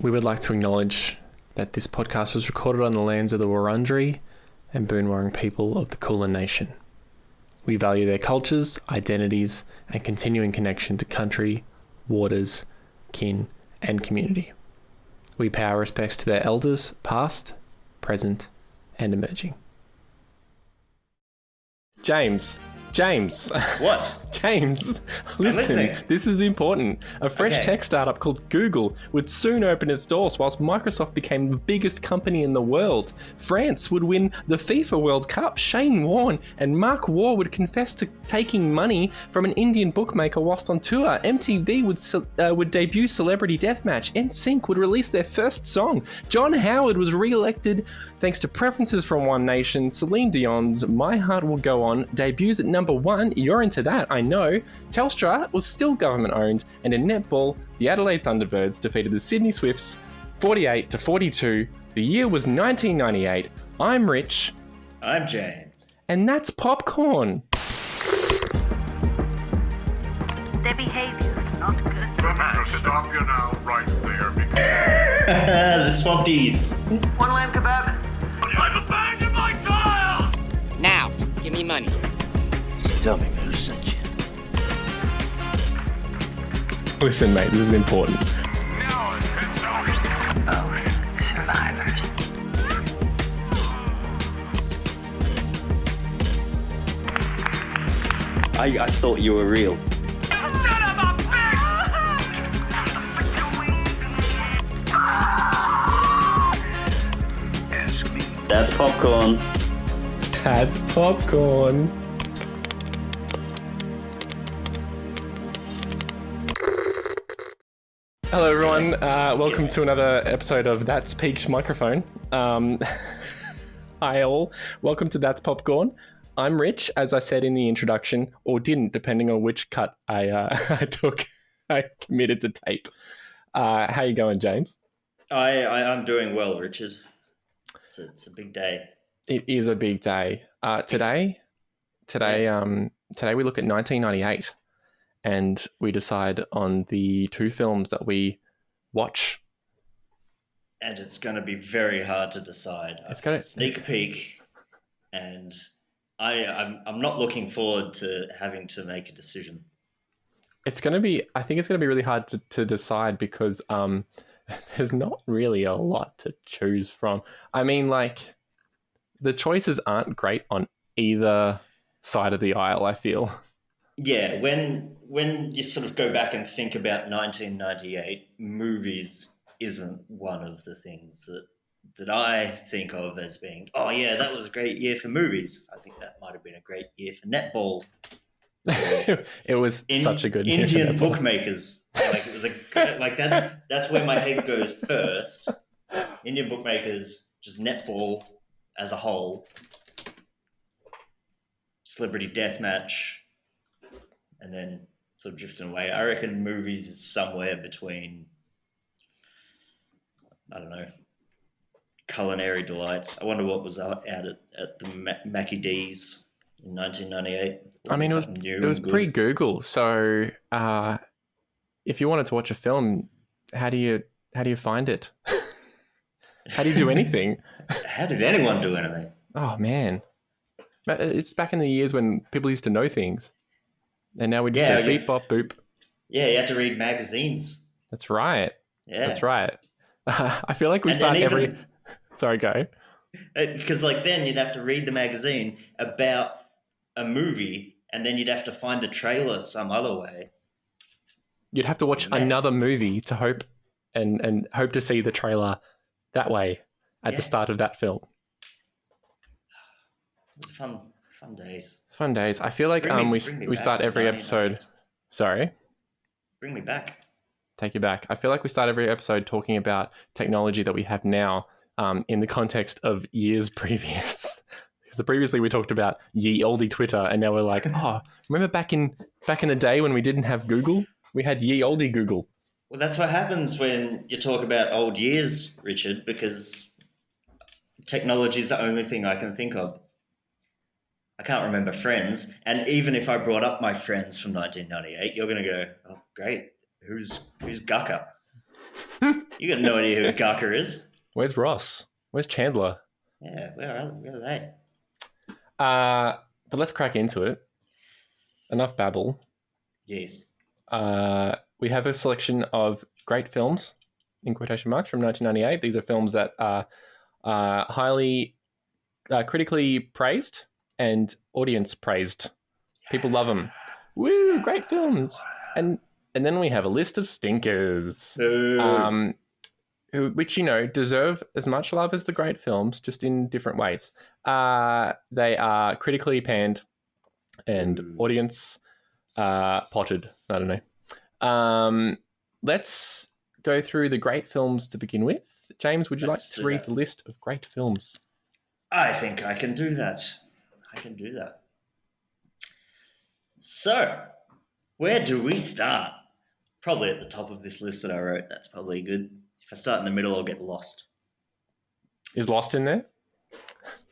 We would like to acknowledge that this podcast was recorded on the lands of the Wurundjeri and Boonwurrung people of the Kulin Nation. We value their cultures, identities, and continuing connection to country, waters, kin, and community. We pay our respects to their elders, past, present, and emerging. James. What? James, listen, this is important. A French tech startup called Google would soon open its doors whilst Microsoft became the biggest company in the world. France would win the FIFA World Cup. Shane Warne and Mark Waugh would confess to taking money from an Indian bookmaker whilst on tour. MTV would debut Celebrity Deathmatch. NSYNC would release their first song. John Howard was re-elected thanks to preferences from One Nation. Celine Dion's My Heart Will Go On debuts at number 1. You're into that, I know. Telstra was still government owned, and in netball, the Adelaide Thunderbirds defeated the Sydney Swifts 48-42. The year was 1998. I'm Rich. I'm James. And that's Popcorn. Their behaviour's not good. I'll stop you now, right there, because... The Swifties. One lamb kebab. I've abandoned my child! Now, give me money. Tell me who sent you. Listen, mate, this is important. Now it's been over. Oh, survivors. I thought you were real. That's popcorn. That's Popcorn. Hello, everyone. Welcome to another episode of That's Peak's Microphone. Hi, all. Welcome to That's Popcorn. I'm Rich, as I said in the introduction, or didn't, depending on which cut I took. I committed to tape. How you going, James? I'm doing well, Richard. It's a big day. It is a big day. Today we look at 1998. And we decide on the two films that we watch. And it's going to be very hard to decide. It's got to sneak a peek, and I'm not looking forward to having to make a decision. It's going to be. I think it's going to be really hard to decide because there's not really a lot to choose from. I mean, like, the choices aren't great on either side of the aisle, I feel. Yeah, when you sort of go back and think about 1998, movies isn't one of the things that I think of as being, oh yeah, that was a great year for movies. I think that might have been a great year for netball. It was such a good year. Indian bookmakers. Like, it was that's where my head goes first. Indian bookmakers, just netball as a whole. Celebrity Deathmatch. And then sort of drifting away. I reckon movies is somewhere between, I don't know, Culinary Delights. I wonder what was out at the Mackie D's in 1998. I mean, it was pre-Google. So if you wanted to watch a film, how do you find it? How do you do anything? How did anyone do anything? Oh, man. It's back in the years when people used to know things. And now we just go beep, bop, boop. Yeah, you have to read magazines. That's right. Yeah. That's right. I feel like we start every... Sorry, go. Because then you'd have to read the magazine about a movie, and then you'd have to find the trailer some other way. You'd have to watch another movie to hope and hope to see the trailer that way at the start of that film. It's fun days. It's fun days. I feel like we start every episode. Sorry? Bring me back. Take you back. I feel like we start every episode talking about technology that we have now in the context of years previous. Because previously we talked about ye olde Twitter, and now we're like, oh, remember back in the day when we didn't have Google? We had ye olde Google. Well, that's what happens when you talk about old years, Richard, because technology is the only thing I can think of. I can't remember Friends, and even if I brought up my Friends from 1998, you're going to go, oh, great, who's Gucker? You got no idea who Gawker is. Where's Ross? Where's Chandler? Yeah, where are they? But let's crack into it. Enough babble. Yes. We have a selection of great films, in quotation marks, from 1998. These are films that are highly critically praised and audience praised. People love them. Woo, great films. And then we have a list of stinkers. Which, deserve as much love as the great films, just in different ways. They are critically panned and audience potted. I don't know. Let's go through the great films to begin with. James, would you like to read the list of great films? I think I can do that. So, where do we start? Probably at the top of this list that I wrote. That's probably good. If I start in the middle, I'll get lost. Is Lost in there?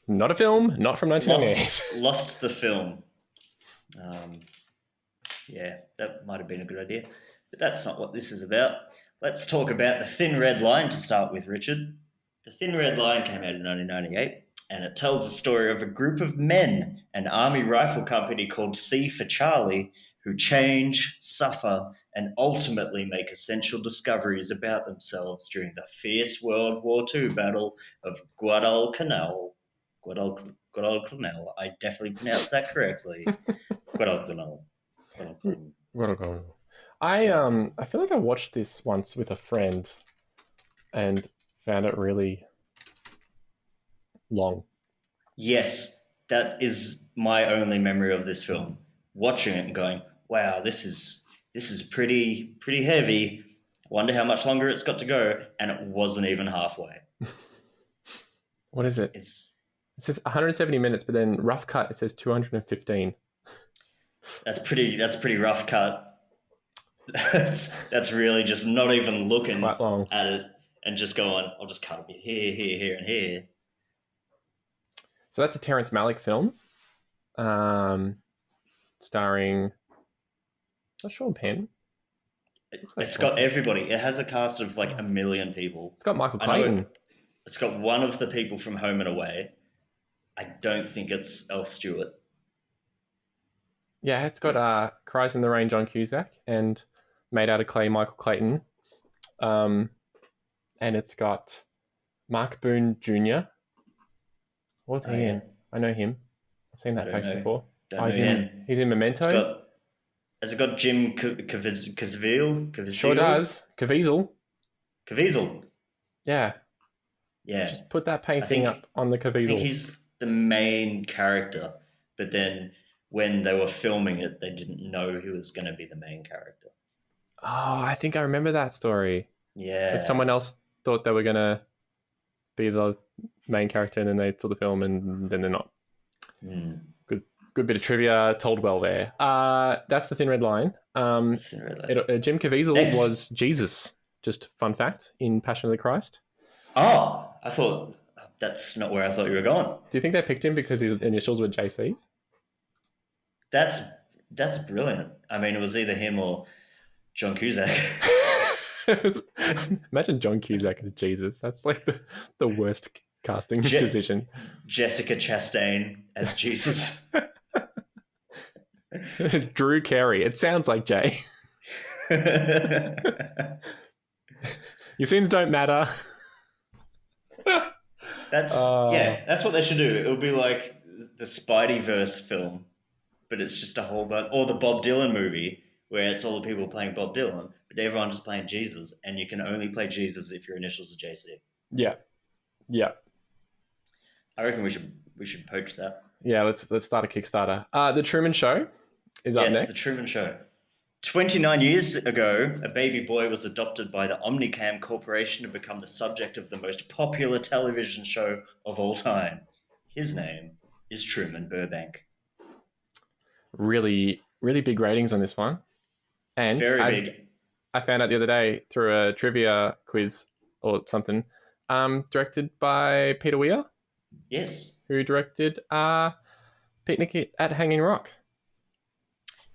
Not a film, not from 1998. Lost the film. Yeah, that might have been a good idea. But that's not what this is about. Let's talk about The Thin Red Line to start with, Richard. The Thin Red Line came out in 1998, and it tells the story of a group of men, an army rifle company called C for Charlie, who change, suffer, and ultimately make essential discoveries about themselves during the fierce World War II Battle of Guadalcanal. Guadalcanal. I definitely pronounced that correctly. Guadalcanal. I feel like I watched this once with a friend and found it really long. Yes, that is my only memory of this film. Watching it and going, wow, this is pretty heavy. I wonder how much longer it's got to go, and it wasn't even halfway. What is it? It says 170 minutes, but then rough cut it says 215. That's pretty rough cut. That's really just not even looking at it and just going, I'll just cut a bit here, and here. So that's a Terrence Malick film, starring Sean Penn. It's got everybody. It has a cast of like 1 million people. It's got Michael Clayton. It's got one of the people from Home and Away. I don't think it's Elf Stewart. Yeah, it's got Cries in the Rain, John Cusack, and Made Out of Clay, Michael Clayton. And it's got Mark Boone Jr. What was he in? I know him. I've seen that face before. He's in Memento. Has it got Jim Caviezel? Sure does. Caviezel. Yeah. Just put that painting up on the Caviezel. I think he's the main character, but then when they were filming it, they didn't know he was going to be the main character. Oh, I think I remember that story. Yeah. Like someone else thought they were going to be the main character, and then they saw the film, and then they're not. Good bit of trivia told well there. That's The Thin Red Line. Jim Caviezel was Jesus. Just fun fact in Passion of the Christ. Oh, I thought that's not where I thought you were going. Do you think they picked him because his initials were JC? That's brilliant. I mean, it was either him or John Cusack. Imagine John Cusack as Jesus. That's like the worst casting decision. Jessica Chastain as Jesus. Drew Carey. It sounds like Jay. Your sins don't matter. That's what they should do. It'll be like the Spideyverse film, but it's just a whole bunch, or the Bob Dylan movie where it's all the people playing Bob Dylan, but everyone just playing Jesus, and you can only play Jesus if your initials are JC. Yeah. I reckon we should poach that. Yeah, let's start a Kickstarter. The Truman Show is up next. Yes, The Truman Show. 29 years ago, a baby boy was adopted by the Omnicam Corporation to become the subject of the most popular television show of all time. His name is Truman Burbank. Really, really big ratings on this one. And very big. I found out the other day through a trivia quiz or something, directed by Peter Weir. Yes. Who directed Picnic at Hanging Rock.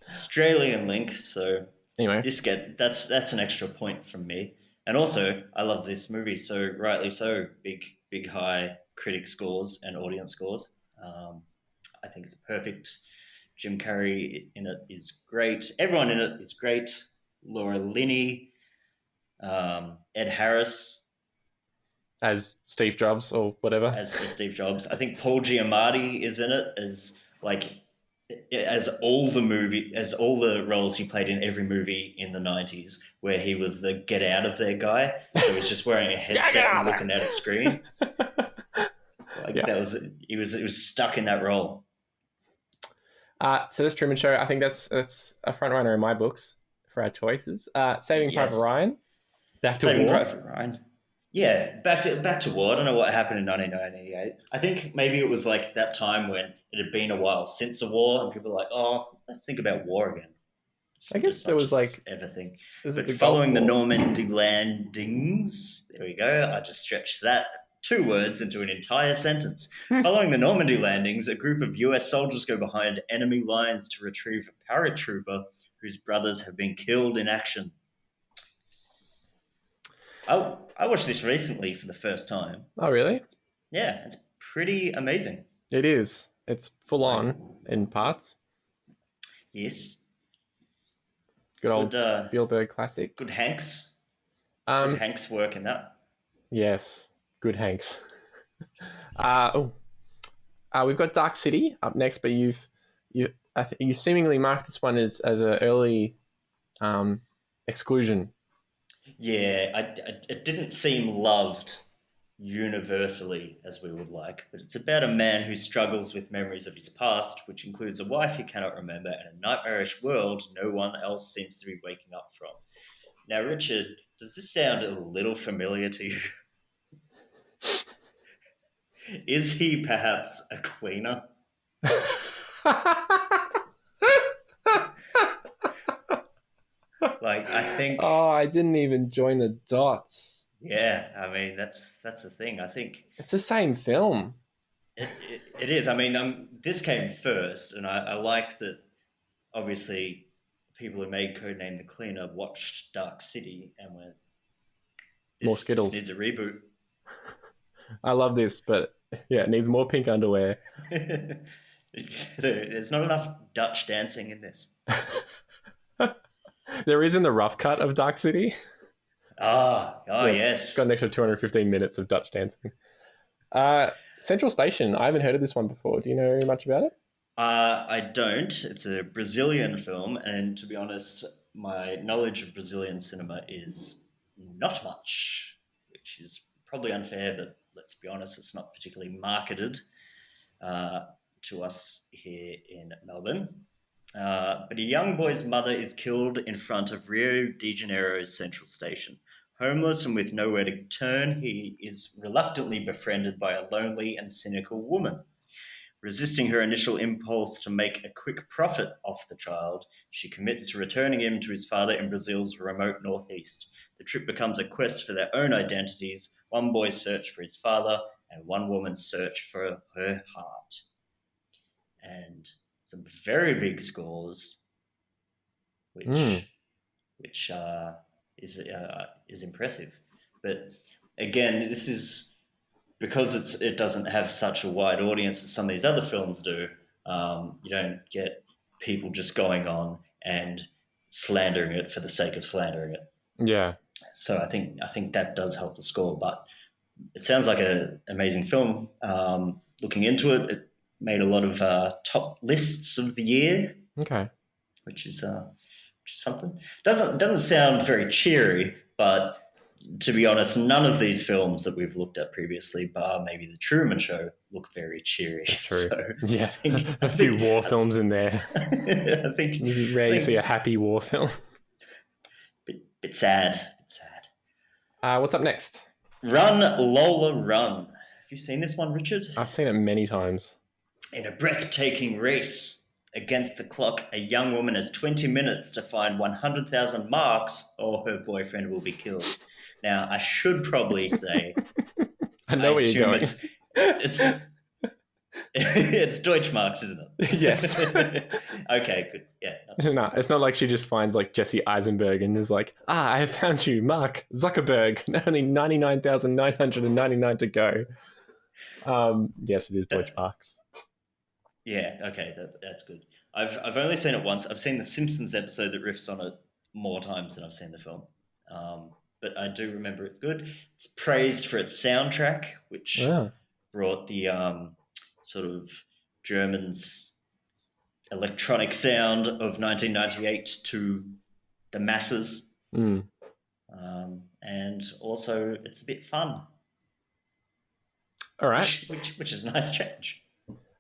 Australian link, so anyway, that's an extra point from me. And also, I love this movie, so rightly so. Big high critic scores and audience scores. I think it's perfect. Jim Carrey in it is great. Everyone in it is great. Laura Linney, Ed Harris As Steve Jobs or whatever. as Steve Jobs. I think Paul Giamatti is in it as all the roles he played in every movie in the 90s, where he was the get out of there guy. So he's just wearing a headset and looking at a screen. He was stuck in that role. So this Truman Show, I think that's a front runner in my books for our choices. Saving Private Ryan, Back to War. Private Ryan. Yeah, back to war. I don't know what happened in 1998. I think maybe it was like that time when it had been a while since the war, and people were like, "Oh, let's think about war again." I guess there was like everything. But following the Normandy landings, there we go. I just stretched that 2 words into an entire sentence. Following the Normandy landings, a group of US soldiers go behind enemy lines to retrieve a paratrooper whose brothers have been killed in action. I watched this recently for the first time. Oh, really? It's pretty amazing. It is. It's full on in parts. Yes. Good old Spielberg classic. Good Hanks. Good Hanks work in that. Yes. Good Hanks. We've got Dark City up next, but you seemingly marked this one as an early exclusion. Yeah, it didn't seem loved universally as we would like, but it's about a man who struggles with memories of his past, which includes a wife he cannot remember and a nightmarish world no one else seems to be waking up from. Now, Richard, does this sound a little familiar to you? Is he perhaps a cleaner? I think. Oh, I didn't even join the dots. Yeah, I mean that's the thing. I think it's the same film. It is. I mean, this came first, and I like that. Obviously, people who made Codename The Cleaner watched Dark City and went, more Skittles. This needs a reboot. I love this, but yeah, it needs more pink underwear. There's not enough Dutch dancing in this. There is in the rough cut of Dark City. Yes. It's got an extra 215 minutes of Dutch dancing. Central Station. I haven't heard of this one before. Do you know much about it? I don't. It's a Brazilian film, and to be honest, my knowledge of Brazilian cinema is not much, which is probably unfair, but let's be honest, it's not particularly marketed to us here in Melbourne. But a young boy's mother is killed in front of Rio de Janeiro's Central Station. Homeless and with nowhere to turn, he is reluctantly befriended by a lonely and cynical woman. Resisting her initial impulse to make a quick profit off the child, she commits to returning him to his father in Brazil's remote northeast. The trip becomes a quest for their own identities, one boy's search for his father and one woman's search for her heart. And some very big scores, which is impressive. But again, this is because it doesn't have such a wide audience as some of these other films do. You don't get people just going on and slandering it for the sake of slandering it. Yeah. So I think that does help the score. But it sounds like an amazing film. Looking into it, it made a lot of top lists of the year. Okay. Which is something. Doesn't sound very cheery, but to be honest, none of these films that we've looked at previously, bar maybe The Truman Show, look very cheery. True. So yeah. A few war films in there. I think it's rare you see a happy war film. Bit sad. What's up next? Run, Lola, Run. Have you seen this one, Richard? I've seen it many times. In a breathtaking race against the clock, a young woman has 20 minutes to find 100,000 marks or her boyfriend will be killed. Now, I should probably say... I know where you're going. It's Deutschmarks, isn't it? Yes. Okay, good. Yeah, No, it's not like she just finds like Jesse Eisenberg and is like, I have found you, Mark Zuckerberg. Only 99,999 to go. Yes, it is Deutsche Parks. Yeah, okay, that's good. I've only seen it once. I've seen the Simpsons episode that riffs on it more times than I've seen the film. But I do remember it's good. It's praised for its soundtrack, which brought the sort of Germans' electronic sound of 1998 to the masses. And also, it's a bit fun. All right. Which is a nice change.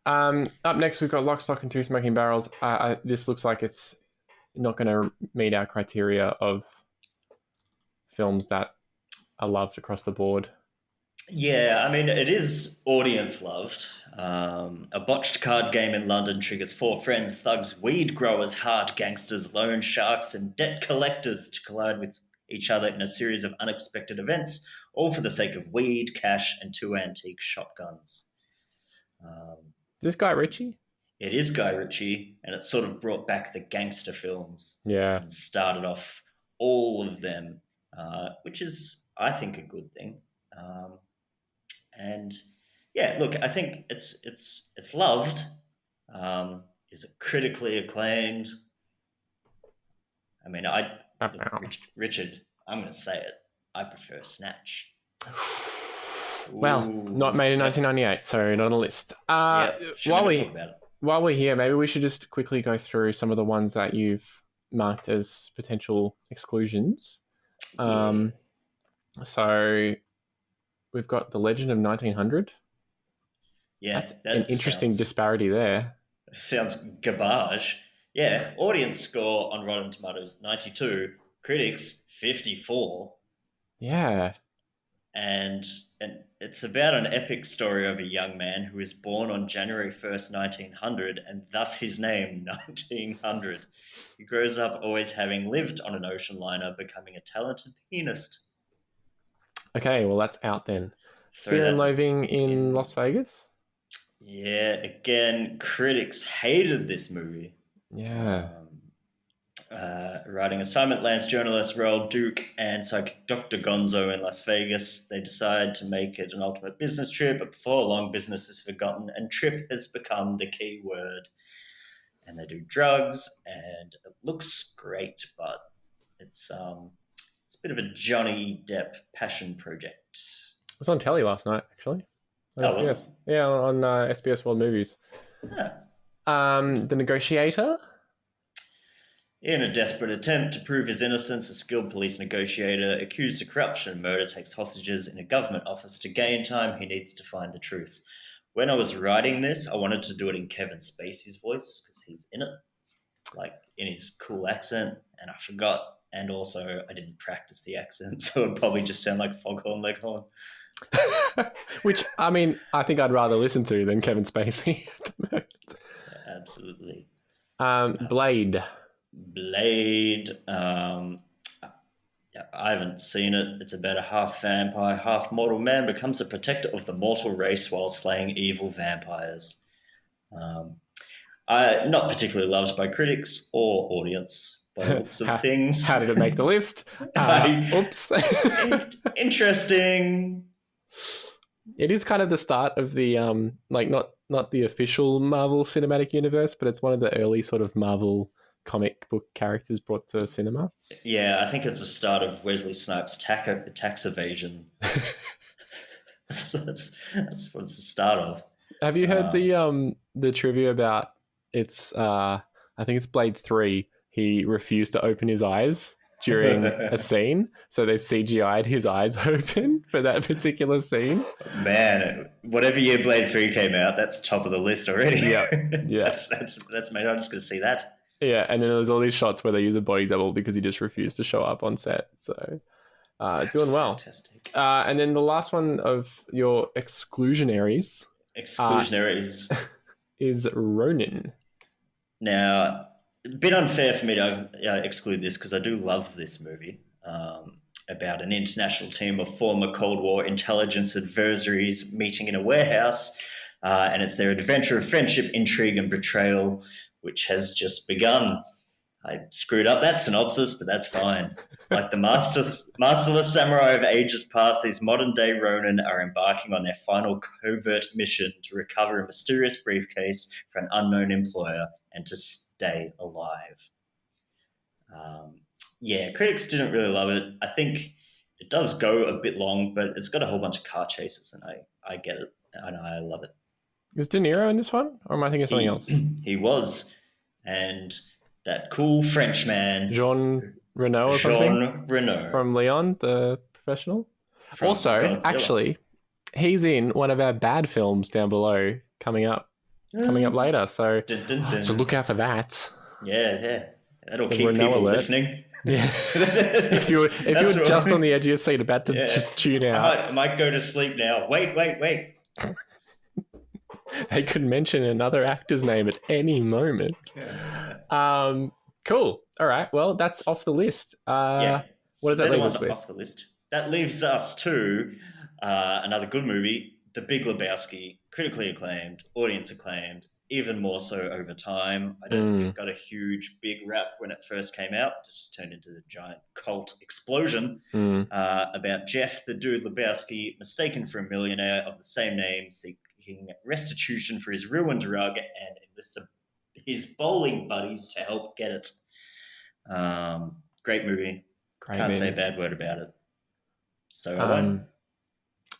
Up next, we've got Lock, Stock, and Two Smoking Barrels. This looks like it's not going to meet our criteria of films that are loved across the board. Yeah, I mean, it is audience loved. A botched card game in London triggers four friends, thugs, weed growers, hard gangsters, loan sharks, and debt collectors to collide with each other in a series of unexpected events, all for the sake of weed, cash, and two antique shotguns. Is this Guy Ritchie? It is Guy Ritchie, and it sort of brought back the gangster films. Yeah. And started off all of them, which is, I think, a good thing. And yeah, look, I think it's loved. Is it critically acclaimed? I mean, Richard, I'm going to say it. I prefer Snatch. Well, not made in 1998, so not on a list. While we're here, maybe we should just quickly go through some of the ones that you've marked as potential exclusions. Yeah. So we've got The Legend of 1900. Yeah, that's an interesting disparity there. Sounds garbage. Yeah, audience score on Rotten Tomatoes 92, critics 54. Yeah. And it's about an epic story of a young man who was born on January 1st, 1900, and thus his name, 1900. He grows up always having lived on an ocean liner, becoming a talented pianist. Okay, well, that's out then. Fear and Loathing in Las Vegas? Yeah, again, critics hated this movie. Yeah. Writing assignment lands journalist Royal Duke and psychic Dr. Gonzo in Las Vegas. They decide to make it an ultimate business trip, but before long, business is forgotten and trip has become the key word. And they do drugs, and it looks great, but it's a bit of a Johnny Depp passion project. It was on telly last night, actually. Was it? Yeah, on SBS World Movies. Yeah. The Negotiator. In a desperate attempt to prove his innocence, a skilled police negotiator accused of corruption and murder takes hostages in a government office. To gain time, he needs to find the truth. When I was writing this, I wanted to do it in Kevin Spacey's voice because he's in it, like in his cool accent, and I forgot. And also, I didn't practice the accent, so it would probably just sound like Foghorn Leghorn. Which, I mean, I think I'd rather listen to than Kevin Spacey at the moment. Yeah, absolutely. Blade. I haven't seen it. It's about a half vampire, half mortal man becomes a protector of the mortal race while slaying evil vampires. Not particularly loved by critics or audience by the looks of things. How did it make the list? Oops. Interesting. It is kind of the start of the not the official Marvel Cinematic Universe, but it's one of the early sort of Marvel comic book characters brought to cinema. Yeah, I think it's the start of Wesley Snipes' tax evasion. that's what it's the start of. Have you heard the trivia about it's I think it's Blade 3. He refused to open his eyes during a scene, so they CGI'd his eyes open for that particular scene. Man, whatever year Blade 3 came out, that's top of the list already. Yeah. That's made. I'm just going to see that. Yeah, and then there's all these shots where they use a body double because he just refused to show up on set. So, doing well. Fantastic. And then the last one of your exclusionaries. Is Ronin. Now, a bit unfair for me to exclude this because I do love this movie about an international team of former Cold War intelligence adversaries meeting in a warehouse, and it's their adventure of friendship, intrigue, and betrayal, which has just begun. I screwed up that synopsis, but that's fine. Like the masterless samurai of ages past, these modern-day Ronin are embarking on their final covert mission to recover a mysterious briefcase for an unknown employer and to stay alive. Critics didn't really love it. I think it does go a bit long, but it's got a whole bunch of car chases, and I get it. I love it. Is De Niro in this one? Or am I thinking of something else? He was. And that cool French man. Jean Reno or something? Jean Reno. From Leon, the professional. From also, Godzilla. actually, he's in one of our bad films down below coming up later. So, Dun, dun, dun. so look out for that. Yeah. That'll The keep Renault people alert. listening. Yeah. if you were just on the edge of your seat about to just tune out. I might go to sleep now. Wait. They could mention another actor's name at any moment. Cool. All right. Well, that's off the list. What does that leave us with? Off the list. That leaves us to another good movie, The Big Lebowski, critically acclaimed, audience acclaimed, even more so over time. I don't think it got a huge, big rap when it first came out. It just turned into the giant cult explosion about Jeff, the dude Lebowski, mistaken for a millionaire of the same name, seeking restitution for his ruined rug and enlists his bowling buddies to help get it. Great movie. Can't say a bad word about it. So I won.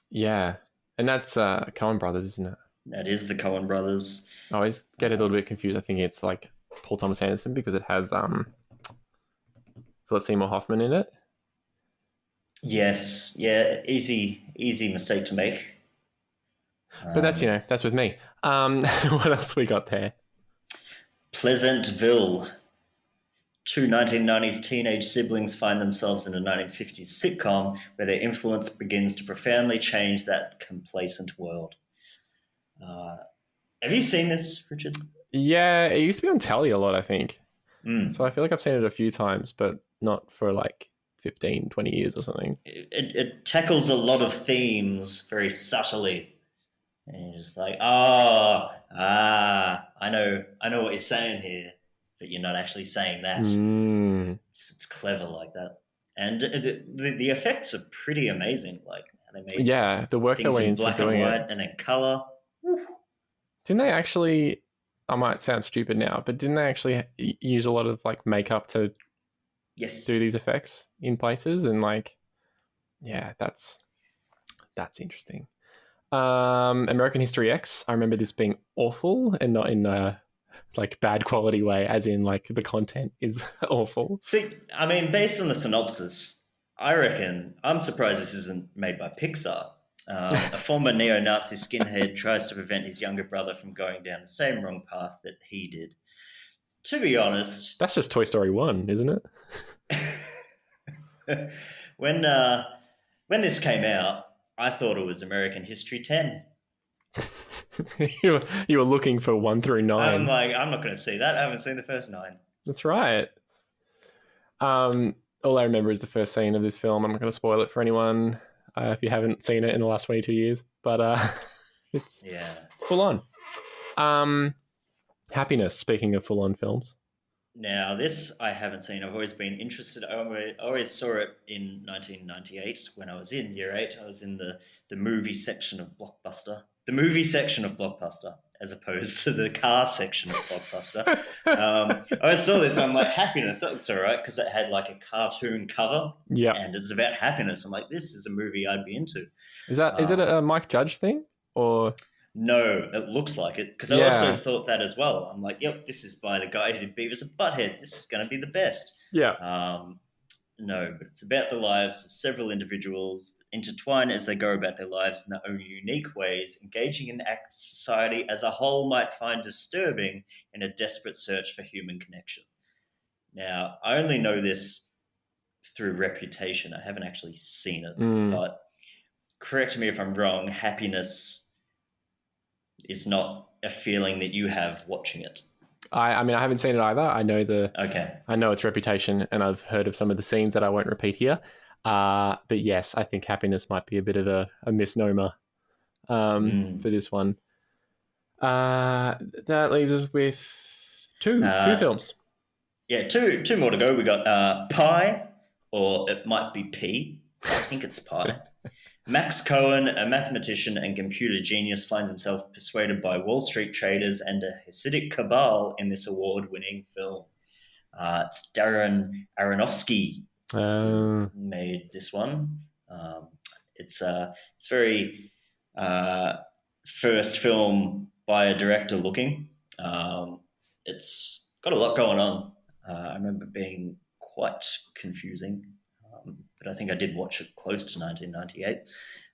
Yeah. And that's Coen Brothers, isn't it? That is the Coen Brothers. I always get a little bit confused. I think it's like Paul Thomas Anderson because it has Philip Seymour Hoffman in it. Yes. Yeah. Easy mistake to make. But that's with me. What else we got there? Pleasantville. Two 1990s teenage siblings find themselves in a 1950s sitcom where their influence begins to profoundly change that complacent world. Have you seen this, Richard? Yeah, it used to be on telly a lot, I think. So I feel like I've seen it a few times, but not for like 15, 20 years or something. It tackles a lot of themes very subtly. And you're just like, I know what you're saying here, but you're not actually saying that. It's clever like that. And the effects are pretty amazing. Like how they made the work that went into doing black and white it. and in color. Didn't they actually, I might sound stupid now, but didn't they actually use a lot of like makeup to do these effects in places? And like, yeah, that's interesting. American History X, I remember this being awful and not in a like bad quality way, as in like the content is awful. See, I mean, based on the synopsis, I reckon, I'm surprised this isn't made by Pixar. A former neo-Nazi skinhead tries to prevent his younger brother from going down the same wrong path that he did. To be honest... That's just Toy Story 1, isn't it? When this came out, I thought it was American History 10. You were looking for 1 through 9. I'm like, I'm not going to see that. I haven't seen the first 9. That's right. All I remember is the first scene of this film. I'm not going to spoil it for anyone if you haven't seen it in the last 22 years. But it's full on. Happiness, speaking of full on films. Now, this I haven't seen. I've always been interested. I always saw it in 1998 when I was in year 8. I was in the movie section of Blockbuster. The movie section of Blockbuster, as opposed to the car section of Blockbuster. I saw this. I'm like, happiness. That looks all right because it had like a cartoon cover. Yeah, and it's about happiness. I'm like, this is a movie I'd be into. Is it a Mike Judge thing or? No, it looks like it because I also thought that as well. I'm like, yep, this is by the guy who did Beavis and Butthead. This is going to be the best. Yeah. No, but it's about the lives of several individuals that intertwine as they go about their lives in their own unique ways, engaging in acts society as a whole might find disturbing in a desperate search for human connection. Now, I only know this through reputation. I haven't actually seen it, but correct me if I'm wrong, happiness is not a feeling that you have watching it. I mean, I haven't seen it either. I know I know its reputation, and I've heard of some of the scenes that I won't repeat here. But yes, I think happiness might be a bit of a misnomer for this one. That leaves us with two films. Yeah, two more to go. We got Pi, or it might be P. I think it's Pi. Max Cohen, a mathematician and computer genius, finds himself persuaded by Wall Street traders and a Hasidic cabal in this award-winning film. It's Darren Aronofsky made this one. It's very first film by a director looking. It's got a lot going on. I remember it being quite confusing, but I think I did watch it close to 1998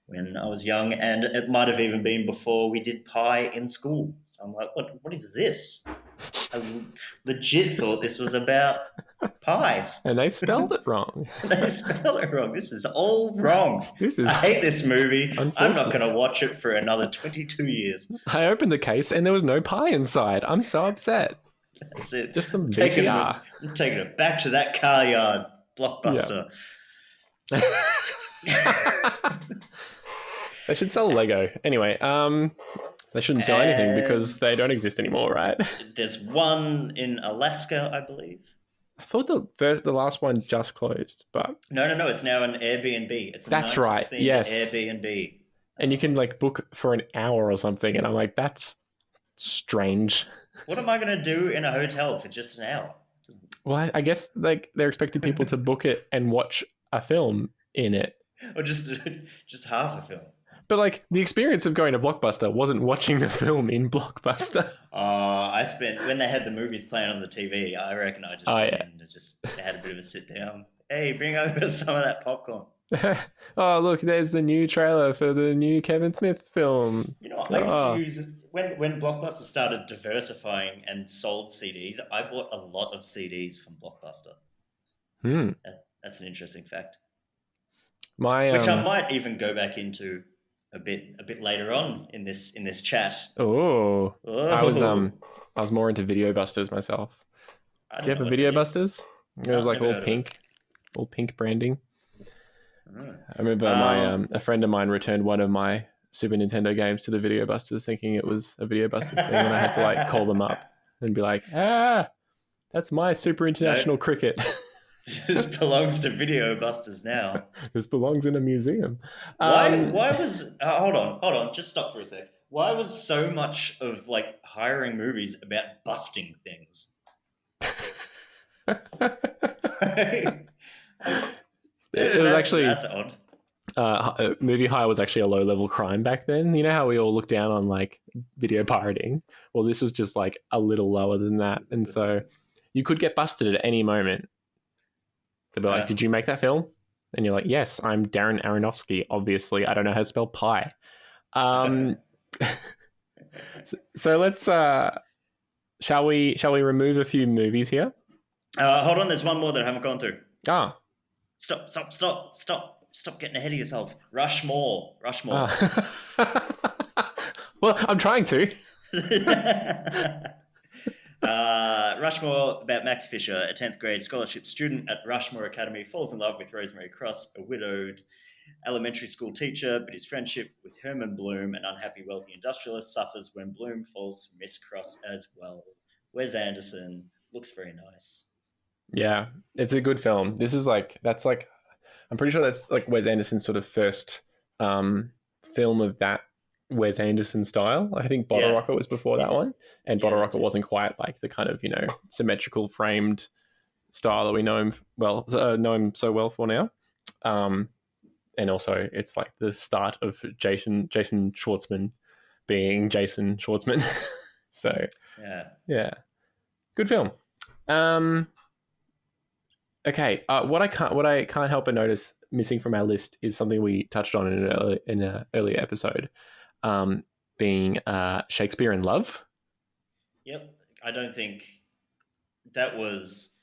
when I was young, and it might have even been before we did Pi in school. So I'm like, what is this? I legit thought this was about pies. And they spelled it wrong. They spelled it wrong. This is all wrong. I hate this movie. I'm not going to watch it for another 22 years. I opened the case and there was no pie inside. I'm so upset. That's it. Just some VCR. I'm taking it back to that car yard Blockbuster. Yeah. They should sell Lego. Anyway, they shouldn't sell anything because they don't exist anymore, right? There's one in Alaska, I believe. I thought the last one just closed, but... No. It's now an Airbnb. It's a That's right, yes. Airbnb. And you can book for an hour or something, and I'm like, that's strange. What am I going to do in a hotel for just an hour? Well, I guess they're expecting people to book it and watch a film in it. Or just half a film. But the experience of going to Blockbuster wasn't watching the film in Blockbuster. When they had the movies playing on the TV, I reckon I just went in and just had a bit of a sit down. Hey, bring over some of that popcorn. Oh, look, there's the new trailer for the new Kevin Smith film. You know, I used to use, when Blockbuster started diversifying and sold CDs, I bought a lot of CDs from Blockbuster. That's an interesting fact. Which I might even go back into a bit later on in this chat. Oh. I was more into Video Busters myself. Do you have a Video Busters? It was all pink branding. I remember a friend of mine returned one of my Super Nintendo games to the Video Busters thinking it was a Video Busters thing, and I had to call them up and be like, that's my Super International Cricket. This belongs to Video Busters now. This belongs in a museum. Why was hold on, just stop for a sec. Why was so much of hiring movies about busting things? It was actually that's odd. Movie hire was actually a low-level crime back then. You know how we all look down on video pirating? Well, this was just a little lower than that, and so you could get busted at any moment. They'd be like, "Did you make that film?" And you're like, "Yes, I'm Darren Aronofsky. Obviously, I don't know how to spell pie." So let's shall we remove a few movies here? Hold on, there's one more that I haven't gone through. Stop getting ahead of yourself. Rushmore. Well, I'm trying to. Rushmore, about Max Fisher, a 10th grade scholarship student at Rushmore Academy, falls in love with Rosemary Cross, a widowed elementary school teacher, but his friendship with Herman Bloom, an unhappy wealthy industrialist, suffers when Bloom falls for Miss Cross as well. Wes Anderson, looks very nice. Yeah, it's a good film. This is I'm pretty sure that's Wes Anderson's sort of first film of that Wes Anderson style. I think Bottle Rocket was before that one, and Bottle Rocket wasn't quite the kind of symmetrical framed style that we know him so well for now. And also it's the start of Jason Schwartzman being Jason Schwartzman. So yeah, good film. Okay, what I can't help but notice missing from our list is something we touched on in an earlier episode, being Shakespeare in Love. Yep, I don't think that was.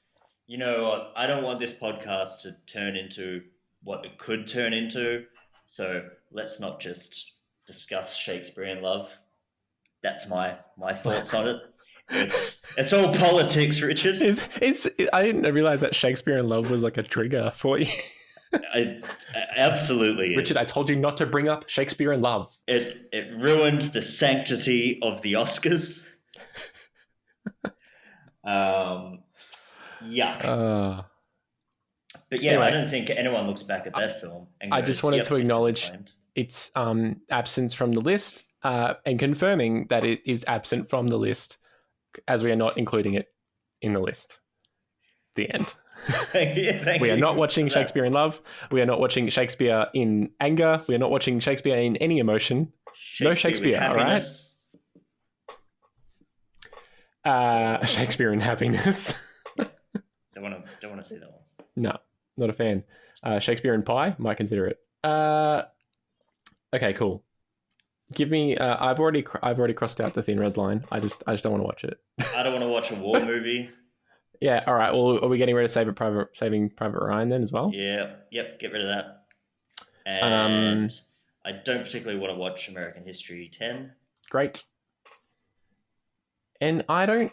I don't want this podcast to turn into what it could turn into. So let's not just discuss Shakespeare in Love. That's my thoughts on it. It's all politics, Richard. I didn't realize that Shakespeare in Love was a trigger for you. Absolutely, Richard. I told you not to bring up Shakespeare in Love. It ruined the sanctity of the Oscars. Yuck. But yeah, Anyway, I don't think anyone looks back at that film and goes, I just wanted yep, to this is acknowledge acclaimed. its absence from the list and confirming that it is absent from the list as we are not including it in the list. The end. Thank We are you not for watching that. Shakespeare in Love. We are not watching Shakespeare in anger. We are not watching Shakespeare in any emotion. No Shakespeare, with all right? happiness. Shakespeare in happiness. Don't want to see that one. No, not a fan. Shakespeare in Pie, might consider it. Okay, cool. Give me. I've already crossed out the thin red line. I just don't want to watch it. I don't want to watch a war movie. Yeah. All right. Well, are we getting rid of Saving Private Ryan then as well? Yeah. Yep. Get rid of that. And I don't particularly want to watch American History 10. Great. And I don't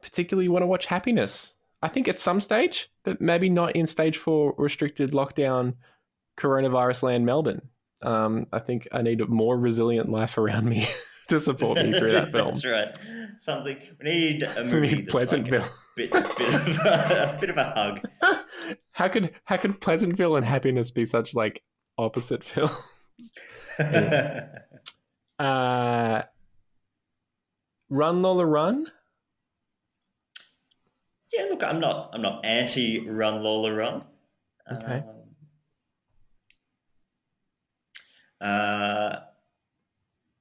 particularly want to watch Happiness. I think at some stage, but maybe not in stage 4 restricted lockdown coronavirus land Melbourne. I think I need a more resilient life around me to support me through that film. That's right. Something we need a movie that's Pleasantville. Like a bit of a hug. How could Pleasantville and Happiness be such like opposite films? Anyway. Run Lola Run. Yeah, look, I'm not anti Run Lola Run. Okay.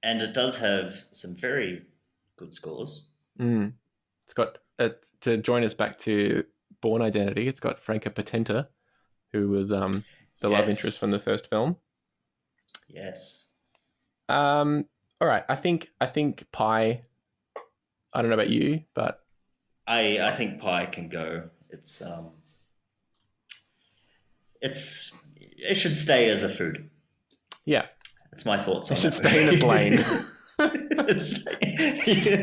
And it does have some very good scores. It's got to join us back to Born Identity. It's got Franca Potente, who was the love interest from the first film. Yes. All right. I think Pi. I don't know about you, but I think Pi can go. It should stay as a food. Yeah. That's my thoughts on it should that stay in its lane.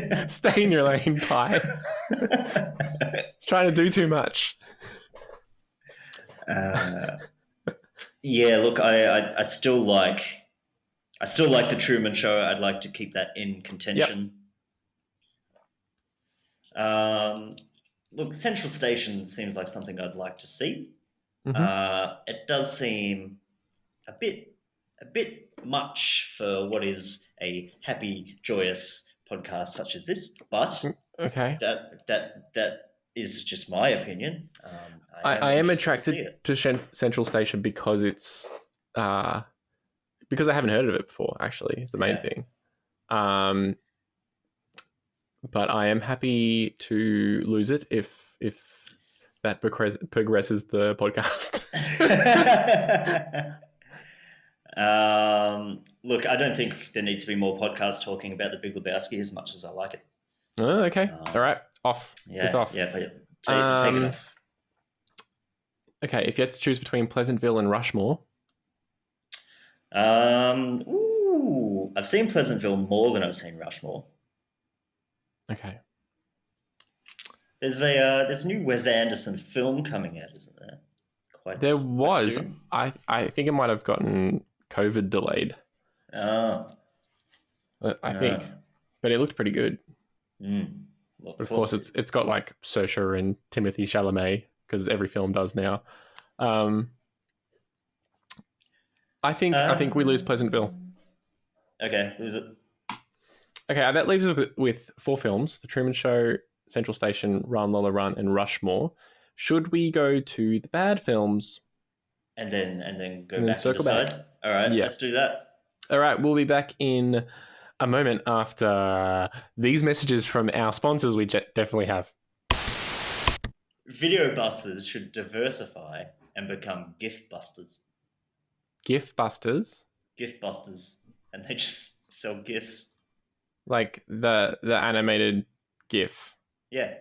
Yeah. Stay in your lane, Pi. It's trying to do too much. Yeah, look, I still like the Truman Show. I'd like to keep that in contention. Yep. Look, Central Station seems like something I'd like to see. Mm-hmm. It does seem a bit much for what is a happy, joyous podcast such as this, but okay, that is just my opinion. I am attracted to Central Station because it's because I haven't heard of it before. Actually, it's the main thing. But I am happy to lose it if that progresses the podcast. Look, I don't think there needs to be more podcasts talking about the Big Lebowski as much as I like it. Oh, okay. All right. Off. Yeah, it's off. Yeah, but take it off. Okay, if you had to choose between Pleasantville and Rushmore. I've seen Pleasantville more than I've seen Rushmore. Okay. There's a new Wes Anderson film coming out, isn't there? There was. I think it might have gotten COVID delayed. Oh. I think. But it looked pretty good. Mm. Well, but of course it's got like Saoirse and Timothée Chalamet, because every film does now. I think we lose Pleasantville. Okay, lose it. Okay, that leaves us with 4 films: The Truman Show, Central Station, Run Lola Run, and Rushmore. Should we go to the bad films? And then go back and decide? All right, let's do that. All right, we'll be back in a moment after these messages from our sponsors we definitely have. Video busters should diversify and become gift busters. Gift busters? Gift busters. And they just sell gifts. Like the animated GIF. Yeah.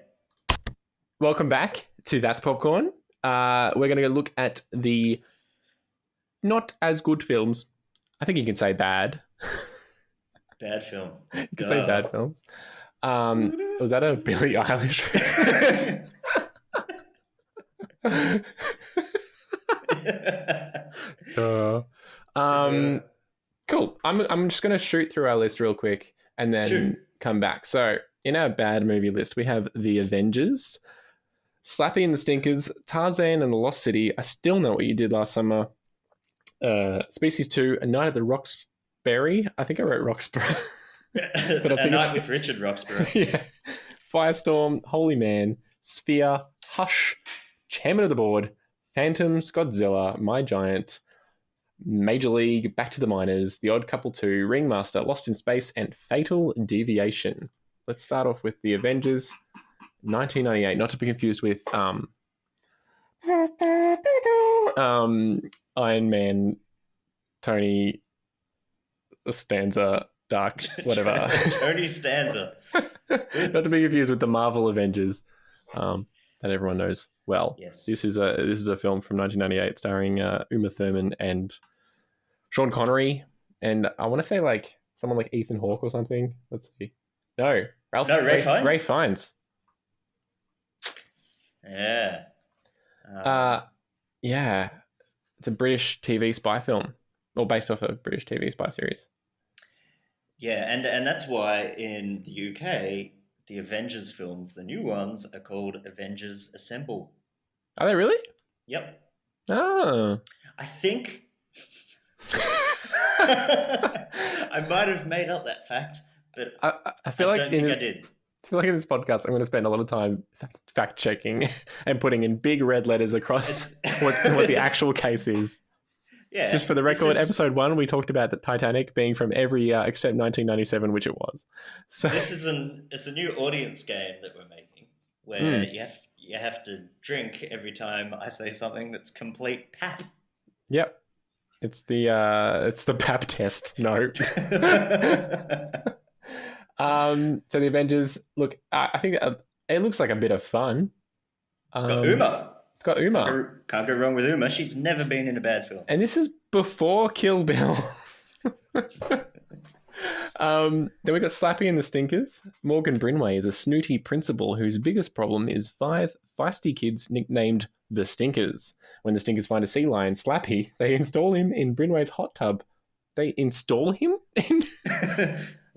Welcome back to That's Popcorn. We're going to look at the not as good films. I think you can say bad. Bad film. You can say bad films. Was that a Billie Eilish reference? Cool. I'm just going to shoot through our list real quick and then come back. So in our bad movie list, we have The Avengers, Slappy and the Stinkers, Tarzan and the Lost City, I Still Know What You Did Last Summer, Species 2, A Night at the Roxbury. I think I wrote Roxbury. But A Night with Richard Roxburgh. Yeah. Firestorm, Holy Man, Sphere, Hush, Chairman of the Board, Phantoms, Godzilla, My Giant, Major League, Back to the Miners, The Odd Couple 2, Ringmaster, Lost in Space, and Fatal Deviation. Let's start off with The Avengers, 1998, not to be confused with Iron Man, Tony Stanza, Dark, whatever. Tony Stanza. Not to be confused with the Marvel Avengers that everyone knows well. Yes. This is a film from 1998 starring Uma Thurman and Sean Connery, and I want to say like someone like Ethan Hawke or something. Let's see. No, Ray Fiennes? Ray Fiennes. Yeah. Yeah. It's a British TV spy film, or based off a British TV spy series. Yeah, and that's why in the UK, the Avengers films, the new ones, are called Avengers Assemble. Are they really? Yep. Oh. I think... I might have made up that fact, but I feel like don't think I did. I feel like in this podcast, I'm going to spend a lot of time fact checking and putting in big red letters across what the actual case is. Yeah. Just for the record, episode 1, we talked about the Titanic being from every year except 1997, which it was. So It's a new audience game that we're making, where you have to drink every time I say something that's complete pap. Yep. It's the pap test. No. So the Avengers, look, I think it looks like a bit of fun. It's got Uma. It's got Uma. Can't go wrong with Uma. She's never been in a bad film. And this is before Kill Bill. Then we got Slappy and the Stinkers. Morgan Brinway is a snooty principal whose biggest problem is 5 feisty kids nicknamed the Stinkers. When the Stinkers find a sea lion, Slappy, they install him in Brinway's hot tub. They install him in...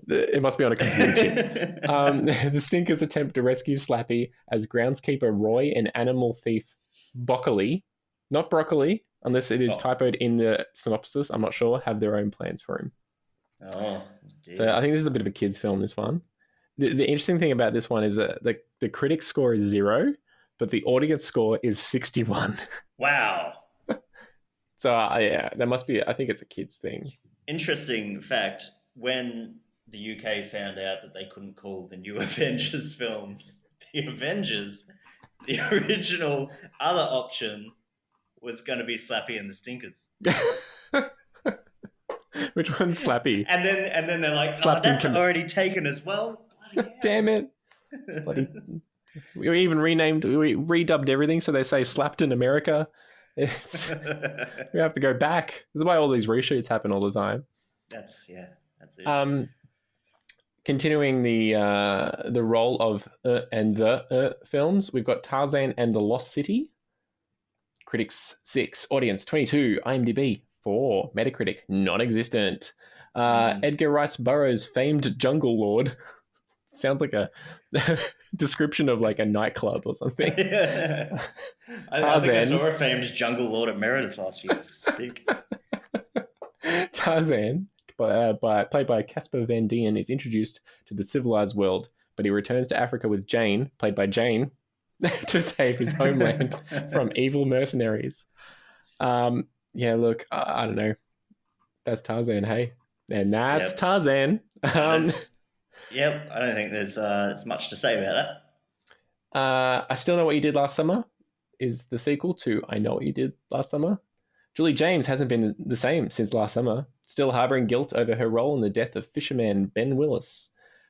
It must be on a computer chip. The Stinkers attempt to rescue Slappy as groundskeeper Roy and animal thief Broccoli, not Broccoli, unless it is typoed in the synopsis, I'm not sure, have their own plans for him. Oh, dear. So I think this is a bit of a kid's film, this one. The interesting thing about this one is that the critic score is 0, but the audience score is 61. Wow. So yeah, that must be, I think it's a kid's thing. Interesting fact, when the UK found out that they couldn't call the new Avengers films the Avengers, the original other option was going to be Slappy and the Stinkers. Which one's Slappy? And then they're like, that's already taken as well. Bloody hell. Damn it. Bloody... We even redubbed everything so they say slapped in America. We have to go back. This is why all these reshoots happen all the time. That's it. Continuing the role of and the films, we've got Tarzan and the Lost City. Critics 6, audience 22, IMDb 4, Metacritic non-existent. Edgar Rice Burroughs' famed jungle lord. Sounds like a description of like a nightclub or something. Yeah. I think I saw a famed jungle lord at Meredith last year. Sick. Tarzan, played by Casper Van Dien, is introduced to the civilized world, but he returns to Africa with Jane, played by Jane, to save his homeland from evil mercenaries. Yeah, look, I don't know. That's Tarzan, hey? And that's Tarzan. Yep, I don't think there's much to say about that. I Still Know What You Did Last Summer is the sequel to I Know What You Did Last Summer. Julie James hasn't been the same since last summer, still harboring guilt over her role in the death of fisherman Ben Willis.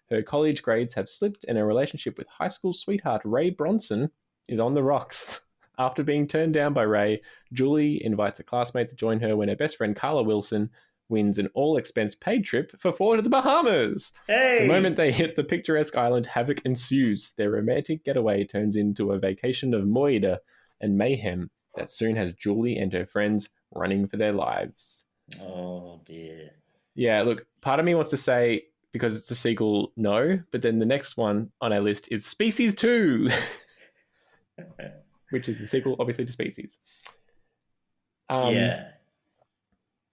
Her college grades have slipped and her relationship with high school sweetheart Ray Bronson is on the rocks. After being turned down by Ray, Julie invites a classmate to join her when her best friend Carla Wilson wins an all-expense-paid trip for 4 to the Bahamas. Hey! The moment they hit the picturesque island, havoc ensues. Their romantic getaway turns into a vacation of moida and mayhem that soon has Julie and her friends running for their lives. Oh, dear. Yeah, look, part of me wants to say, because it's a sequel, no, but then the next one on our list is Species 2. which is the sequel, obviously, to Species. Yeah.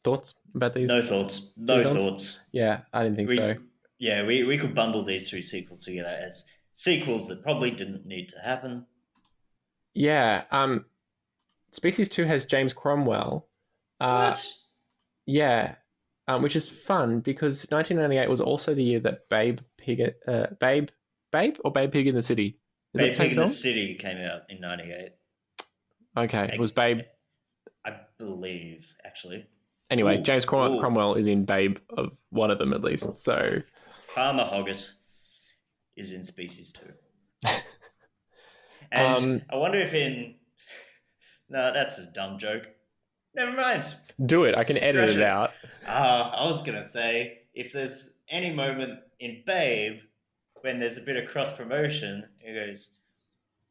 Thoughts about these? No thoughts. two No films? thoughts. Yeah, I didn't think so. Yeah, we could bundle these two sequels together as sequels that probably didn't need to happen. Yeah. Species 2 has James Cromwell. What? Yeah. Which is fun because 1998 was also the year that Babe Pig in the City? Is Babe it the same Pig in film? the City came out in 98. Okay, was Babe... I believe, actually. Anyway, Ooh, James ooh. Cromwell is in Babe of one of them at least, so... Farmer Hoggett is in Species 2. And I wonder if in... No, that's a dumb joke. Never mind. Do it. I can edit it out. I was going to say, if there's any moment in Babe when there's a bit of cross-promotion, it goes,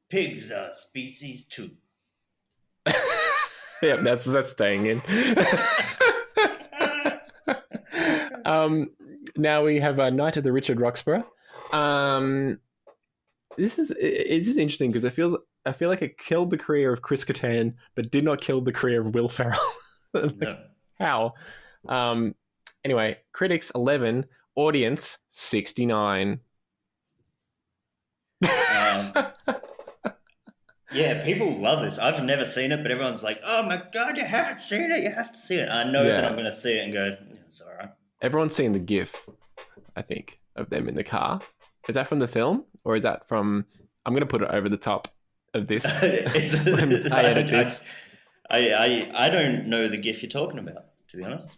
pigs are Species 2. Yeah, that's staying in. Now we have Night of the Richard Roxburgh. This is interesting because I feel like it killed the career of Chris Kattan, but did not kill the career of Will Ferrell. No. How? Anyway, critics 11, audience 69. Yeah, people love this. I've never seen it, but everyone's like, "Oh my god, you haven't seen it! You have to see it." I know that I'm going to see it and go, "It's all right." Everyone's seen the GIF, I think, of them in the car. Is that from the film, or is that from? I'm going to put it over the top of this. When I edit this. I don't know the GIF you're talking about, to be honest.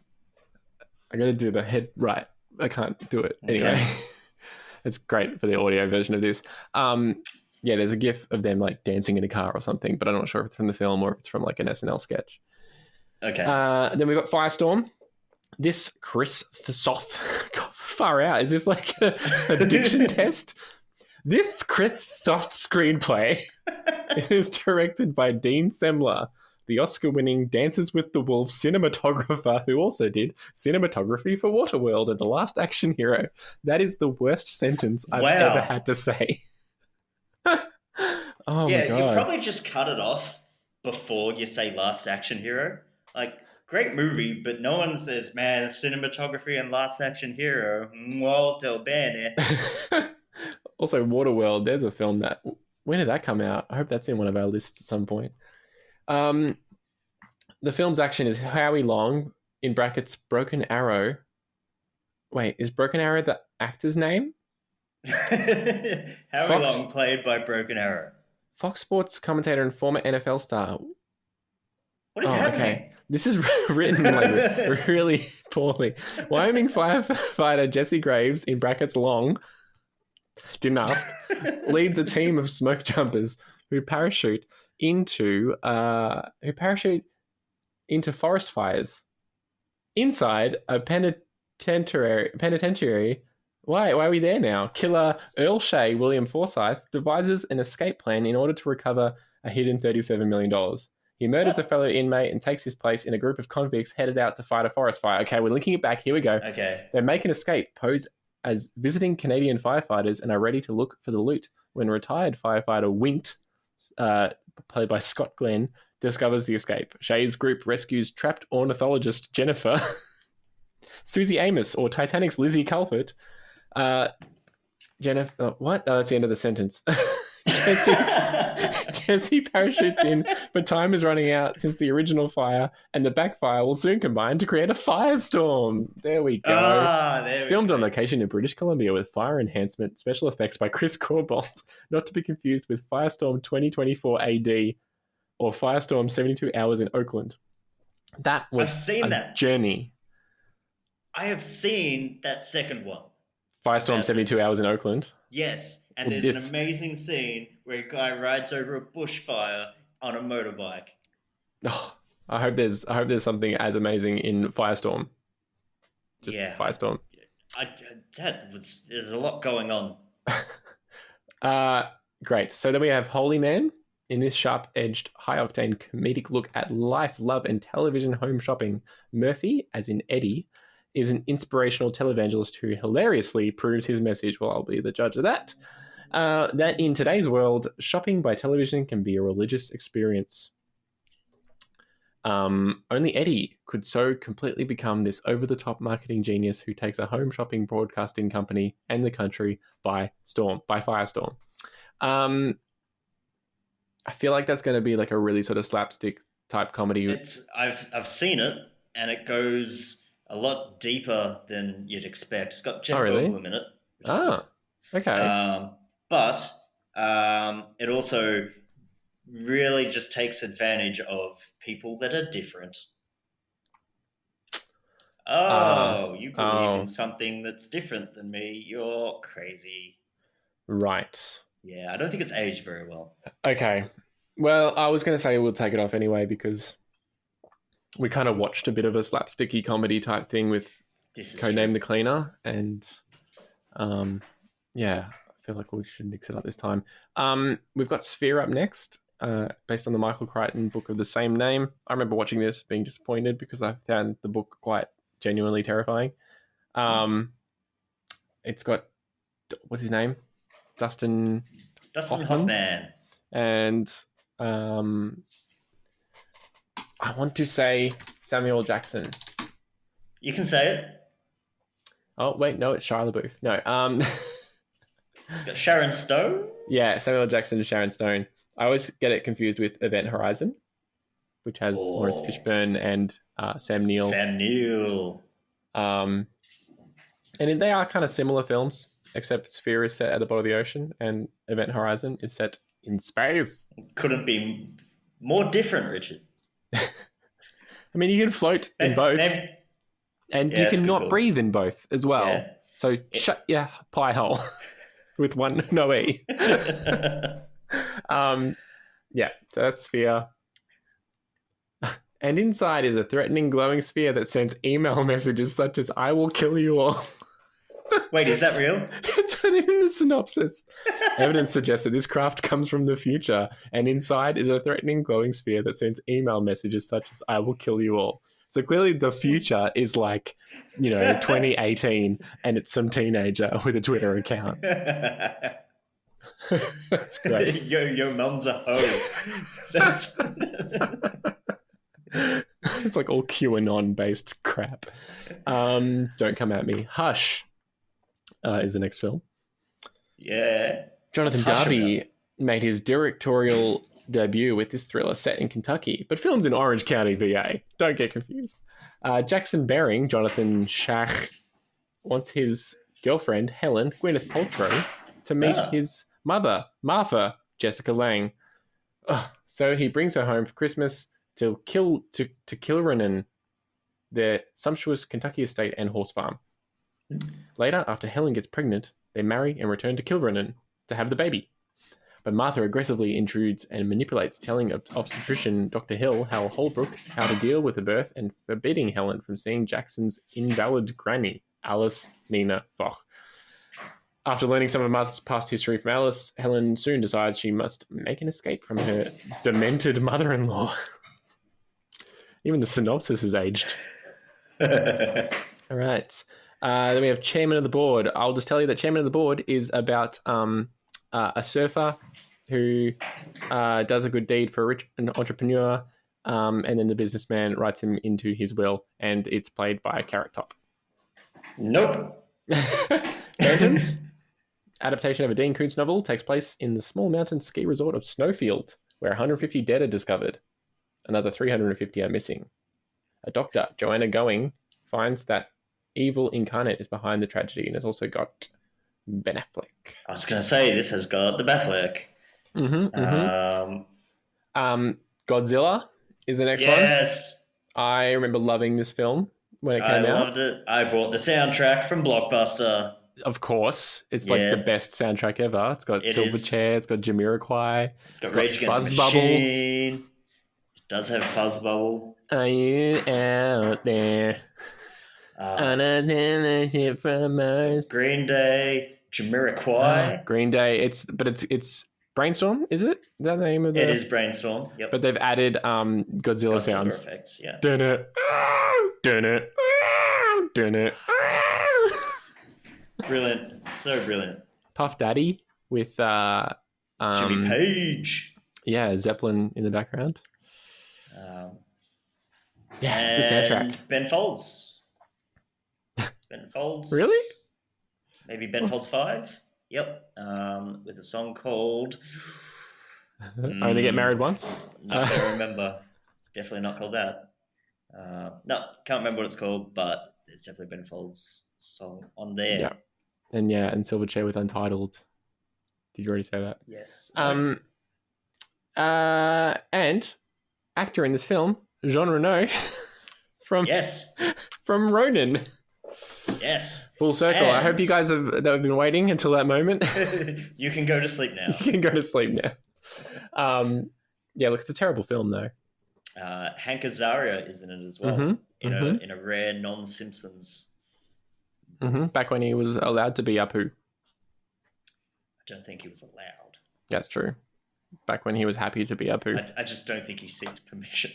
I got to do the head right. I can't do it anyway. Okay. It's great for the audio version of this. Yeah, there's a GIF of them like dancing in a car or something, but I'm not sure if it's from the film or if it's from like an SNL sketch. Okay. Then we've got Firestorm. This Chris Thoth, far out. Is this like a diction test? This Chris Thoth screenplay is directed by Dean Semler, the Oscar-winning Dances with the Wolves cinematographer who also did cinematography for Waterworld and The Last Action Hero. That is the worst sentence I've ever had to say. Oh my God. You probably just cut it off before you say Last Action Hero. Like, great movie, but no one says, man, cinematography and Last Action Hero, molto bene. Also, Waterworld, there's a film that... When did that come out? I hope that's in one of our lists at some point. The film's action is Howie Long, in brackets, Broken Arrow. Wait, is Broken Arrow the actor's name? Howie Long, played by Broken Arrow. Fox Sports commentator and former NFL star. What is happening? Okay. This is written like really poorly. Wyoming firefighter Jesse Graves, in brackets Long, didn't ask, leads a team of smoke jumpers who parachute into forest fires inside a penitentiary. Why are we there now? Killer Earl Shea, William Forsythe, devises an escape plan in order to recover a hidden $37 million. He murders a fellow inmate and takes his place in a group of convicts headed out to fight a forest fire. Okay, we're linking it back. Here we go. Okay. They make an escape, pose as visiting Canadian firefighters, and are ready to look for the loot. When retired firefighter Wint, played by Scott Glenn, discovers the escape. Shea's group rescues trapped ornithologist Jennifer, Susie Amos, or Titanic's Lizzie Culford. Jennifer, what? Oh, that's the end of the sentence. Jesse parachutes in, but time is running out since the original fire, and the backfire will soon combine to create a firestorm. There we go. Filmed on location in British Columbia with fire enhancement special effects by Chris Corbold, not to be confused with Firestorm 2024 AD or Firestorm 72 Hours in Oakland. That was journey. I have seen that second one. Firestorm 72 Hours in Oakland. Yes, and there's an amazing scene where a guy rides over a bushfire on a motorbike. Oh, I hope there's something as amazing in Firestorm. Just Firestorm. There's a lot going on. Great. So then we have Holy Man. In this sharp-edged, high-octane comedic look at life, love, and television home shopping, Murphy, as in Eddie, is an inspirational televangelist who hilariously proves his message. Well, I'll be the judge of that. that in today's world, shopping by television can be a religious experience. Only Eddie could so completely become this over-the-top marketing genius who takes a home shopping broadcasting company and the country by firestorm. I feel like that's going to be like a really sort of slapstick type comedy. I've seen it, and it goes a lot deeper than you'd expect. It's got Jeff Goldblum in it. Okay. But it also really just takes advantage of people that are different. You believe in something that's different than me. You're crazy. Right. Yeah, I don't think it's aged very well. Okay. Well, I was going to say we'll take it off anyway because we kind of watched a bit of a slapsticky comedy type thing with Codename the Cleaner, and yeah, I feel like we should mix it up this time. We've got Sphere up next, based on the Michael Crichton book of the same name. I remember watching this, being disappointed because I found the book quite genuinely terrifying. It's got, what's his name? Dustin Hoffman. And I want to say Samuel Jackson. You can say it. Oh, wait, no, it's Shia LaBeouf. No. It's got Sharon Stone? Yeah, Samuel Jackson and Sharon Stone. I always get it confused with Event Horizon, which has Lawrence Fishburne and Sam Neill. Sam Neill. And they are kind of similar films, except Sphere is set at the bottom of the ocean and Event Horizon is set in space. Couldn't be more different, Richard. I mean, you can float in both. And you can not breathe in both as well. Yeah. So shut your pie hole with one no E. Yeah, so that's Sphere. And inside is a threatening glowing sphere that sends email messages such as, "I will kill you all." Wait, is that real? It's in the synopsis. Evidence suggests that this craft comes from the future, and inside is a threatening glowing sphere that sends email messages such as, "I will kill you all." So clearly the future is like, 2018, and it's some teenager with a Twitter account. That's great. Your mum's a hoe. That's... It's like all QAnon-based crap. Don't come at me. Hush is the next film. Yeah. Jonathan Darby made his directorial debut with this thriller set in Kentucky, but filmed in Orange County, VA. Don't get confused. Jackson Bering, Jonathan Schach, wants his girlfriend, Helen, Gwyneth Paltrow, to meet his mother, Martha, Jessica Lange. So he brings her home for Christmas to Kilrennan, their sumptuous Kentucky estate and horse farm. Later, after Helen gets pregnant, they marry and return to Kilrennan to have the baby. But Martha aggressively intrudes and manipulates, telling obstetrician Dr. Hill, Hal Holbrook, how to deal with the birth and forbidding Helen from seeing Jackson's invalid granny, Alice Nina Foch. After learning some of Martha's past history from Alice, Helen soon decides she must make an escape from her demented mother-in-law. Even the synopsis is aged. All right. Then we have Chairman of the Board. I'll just tell you that Chairman of the Board is about a surfer who does a good deed for an entrepreneur, and then the businessman writes him into his will, and it's played by Carrot Top. Nope. Phantoms, adaptation of a Dean Koontz novel, takes place in the small mountain ski resort of Snowfield, where 150 dead are discovered. Another 350 are missing. A doctor, Joanna Going, finds that evil incarnate is behind the tragedy, and it's also got Ben Affleck. I was going to say, this has got the Affleck. Godzilla is the next one. Yes. I remember loving this film when it came out. I loved it. I bought the soundtrack from Blockbuster. Of course. It's like the best soundtrack ever. It's got Silverchair. It's got Jamiroquai. It's got Rage Against the Machine. It does have Fuzzbubble. Are you out there? From Mars. Green Day, Jamiroquai. Green Day. It's Brainstorm, is it? Is that the name of the... It is Brainstorm, yep. But they've added Godzilla sounds. Effects, yeah. Dun it. Brilliant. It's so brilliant. Puff Daddy with Jimmy Page. Yeah, Zeppelin in the background. Yeah, good soundtrack. Ben Folds. Ben Folds. Really? Maybe Ben Folds 5? Yep. With a song called Only Get Married Once? Not going to remember. It's definitely not called that. No, can't remember what it's called, but it's definitely Ben Folds' song on there. Yeah. And Silverchair with Untitled. Did you already say that? Yes. And actor in this film, Jean Reno from Ronin. Yes. Full circle. And I hope you guys have been waiting until that moment. You can go to sleep now. You can go to sleep now. Yeah, look, it's a terrible film though. Hank Azaria is in it as well. In a rare non-Simpsons. Back when he was allowed to be Apu. I don't think he was allowed. That's true. Back when he was happy to be Apu. I just don't think he sought permission.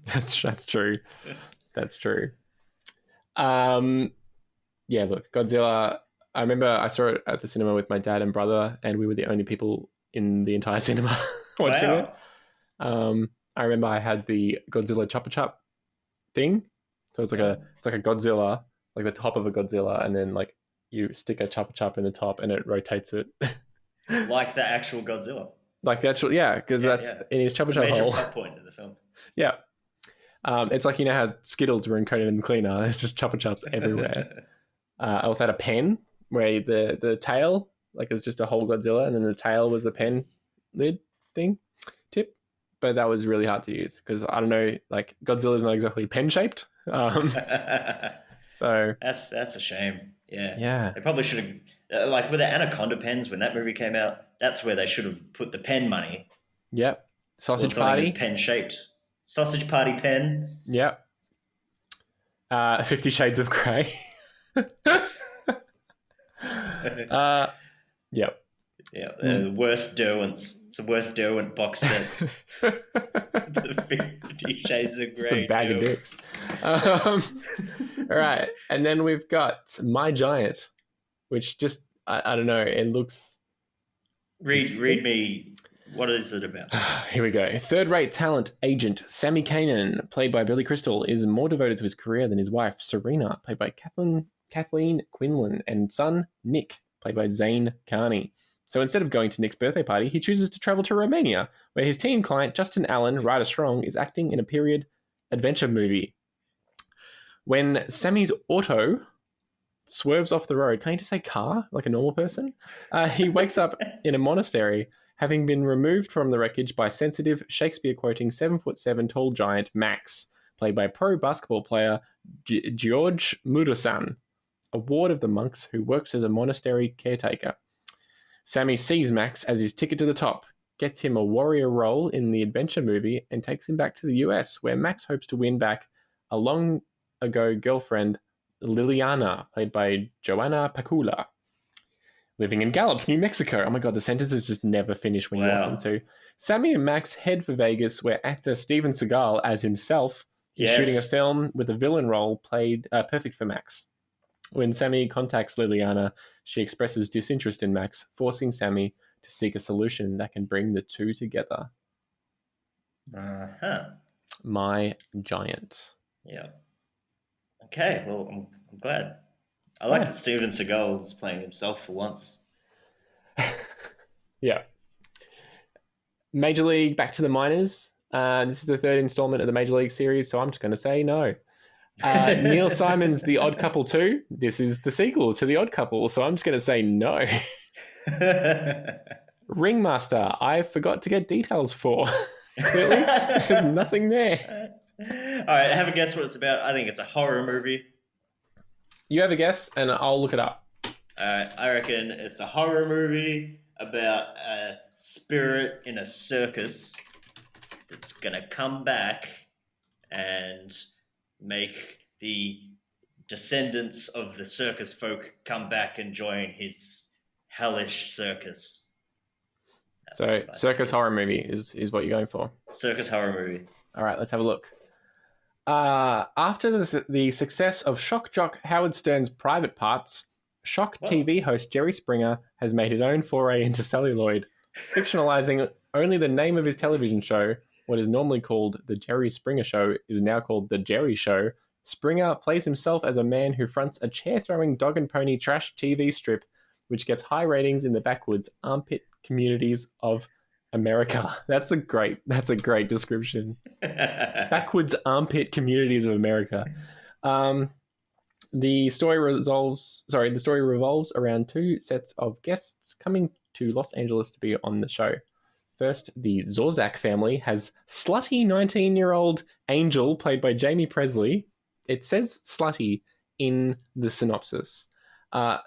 That's true. That's true. Yeah, look, Godzilla. I remember I saw it at the cinema with my dad and brother, and we were the only people in the entire cinema watching it. I remember I had the Godzilla Chopper Chop thing. So it's like a Godzilla, like the top of a Godzilla, and then like you stick a Chopper Chop in the top and it rotates it. Like the actual Godzilla. Like the actual, yeah, because that's in his Chopper Chop hole. It's a major plot point in the film. Yeah. It's like, you know how Skittles were encoded in the cleaner. It's just Chopper Chops everywhere. I also had a pen where the tail, like it was just a whole Godzilla, and then the tail was the pen lid thing, tip. But that was really hard to use because, I don't know, like Godzilla's not exactly pen shaped. So that's a shame. Yeah. Yeah. They probably should have, like with the Anaconda pens when that movie came out, that's where they should have put the pen money. Yep. Sausage Party. Pen shaped. Sausage Party pen. Yep. 50 Shades of Grey. Yep. Yeah, the worst Derwents. It's the worst Derwent box set. The 50 Shades of Grey. Just a bag of dicks. All right. And then we've got My Giant, which just, I don't know, it looks... Read me, what is it about? Here we go. Third-rate talent agent Sammy Kanan, played by Billy Crystal, is more devoted to his career than his wife, Serena, played by Kathleen Quinlan, and son, Nick, played by Zane Carney. So instead of going to Nick's birthday party, he chooses to travel to Romania, where his teen client, Justin Allen, Ryder Strong, is acting in a period adventure movie. When Sammy's auto swerves off the road, can't you just say car, like a normal person? He wakes up in a monastery, having been removed from the wreckage by sensitive, Shakespeare-quoting 7'7" tall giant Max, played by pro basketball player George Mudosan, a ward of the monks who works as a monastery caretaker. Sammy sees Max as his ticket to the top, gets him a warrior role in the adventure movie, and takes him back to the US, where Max hopes to win back a long-ago girlfriend, Liliana, played by Joanna Pacula. Living in Gallup, New Mexico. Oh my God, the sentences just never finish when you want them to. Sammy and Max head for Vegas, where actor Steven Seagal, as himself, is shooting a film with a villain role played perfect for Max. When Sammy contacts Liliana, she expresses disinterest in Max, forcing Sammy to seek a solution that can bring the two together. My Giant. Yeah. Okay, well, I'm glad. I like that Steven Seagal is playing himself for once. Yeah. Major League Back to the Minors. This is the third installment of the Major League series, so I'm just going to say no. Neil Simon's The Odd Couple 2. This is the sequel to The Odd Couple, so I'm just going to say no. Ringmaster, I forgot to get details for. Clearly, there's nothing there. All right, have a guess what it's about. I think it's a horror movie. You have a guess, and I'll look it up. All right, I reckon it's a horror movie about a spirit in a circus that's going to come back and make the descendants of the circus folk come back and join his hellish circus. So, circus horror movie is what you're going for? Circus horror movie. All right, let's have a look. After the success of shock jock Howard Stern's Private Parts, Shock What? TV host Jerry Springer has made his own foray into celluloid, fictionalizing only the name of his television show. What is normally called The Jerry Springer Show is now called The Jerry Show. Springer plays himself as a man who fronts a chair-throwing dog and pony trash TV strip, which gets high ratings in the backwoods armpit communities of America. That's a great description. Backwoods armpit communities of America. The story revolves around two sets of guests coming to Los Angeles to be on the show. First, the Zorzak family has slutty 19-year-old Angel, played by Jamie Presley. It says slutty in the synopsis.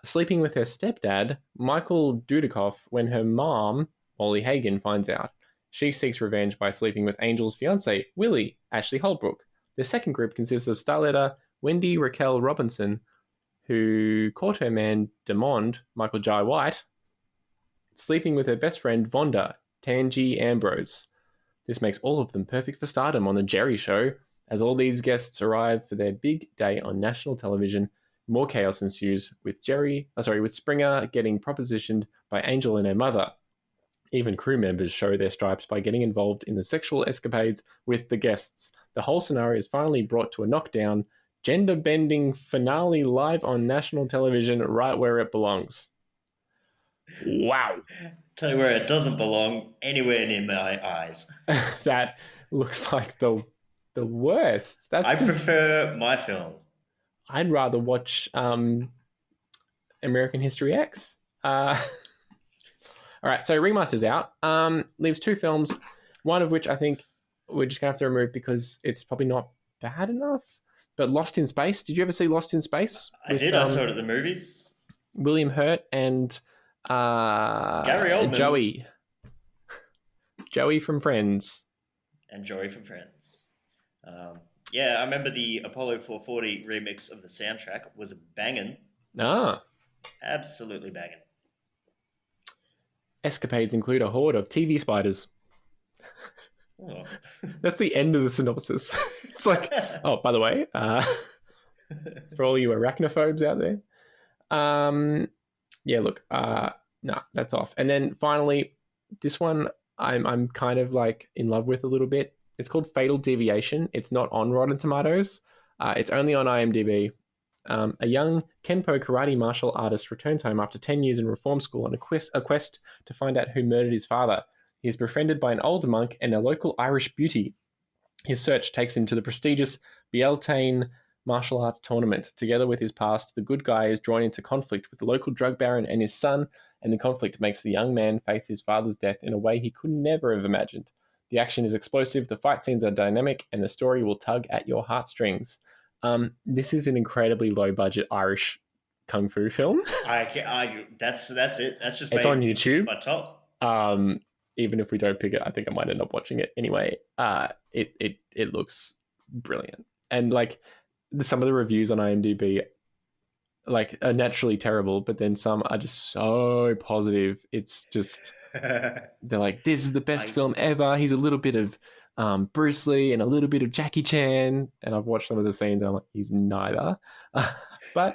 Sleeping with her stepdad, Michael Dudikoff, when her mom, Molly Hagan, finds out. She seeks revenge by sleeping with Angel's fiancée, Willie, Ashley Holbrook. The second group consists of starletter Wendy Raquel Robinson, who caught her man Demond, Michael Jai White, sleeping with her best friend Vonda, Tangi Ambrose. This makes all of them perfect for stardom on The Jerry Show. As all these guests arrive for their big day on national television, more chaos ensues with Springer getting propositioned by Angel and her mother. Even crew members show their stripes by getting involved in the sexual escapades with the guests. The whole scenario is finally brought to a knockdown, gender-bending finale live on national television, right where it belongs. Wow. Tell you where it doesn't belong, anywhere near my eyes. That looks like the worst. I prefer my film. I'd rather watch American History X. All right, so Ringmaster's out. Leaves two films, one of which I think we're just going to have to remove because it's probably not bad enough. But Lost in Space. Did you ever see Lost in Space? I did. I saw it at the movies. William Hurt and Gary Oldman. Joey from Friends. And Joey from Friends. Yeah, I remember the Apollo 440 remix of the soundtrack was banging. Absolutely banging. Escapades include a horde of TV spiders. Oh. That's the end of the synopsis. It's like, oh, by the way, for all you arachnophobes out there. Yeah, look, that's off. And then finally, this one I'm kind of like in love with a little bit. It's called Fatal Deviation. It's not on Rotten Tomatoes. It's only on IMDb. A young Kenpo karate martial artist returns home after 10 years in reform school on a quest to find out who murdered his father. He is befriended by an older monk and a local Irish beauty. His search takes him to the prestigious Beltane martial arts tournament. Together with his past, the good guy is drawn into conflict with the local drug baron and his son, and the conflict makes the young man face his father's death in a way he could never have imagined. The action is explosive, the fight scenes are dynamic, and the story will tug at your heartstrings. This is an incredibly low-budget Irish kung fu film. That's it. That's just it's on YouTube. My top. Even if we don't pick it, I think I might end up watching it anyway. It looks brilliant, and like some of the reviews on IMDb, like are naturally terrible, but then some are just so positive. It's just they're like, this is the best film ever. He's a little bit of Bruce Lee and a little bit of Jackie Chan, and I've watched some of the scenes and I'm like, he's neither. But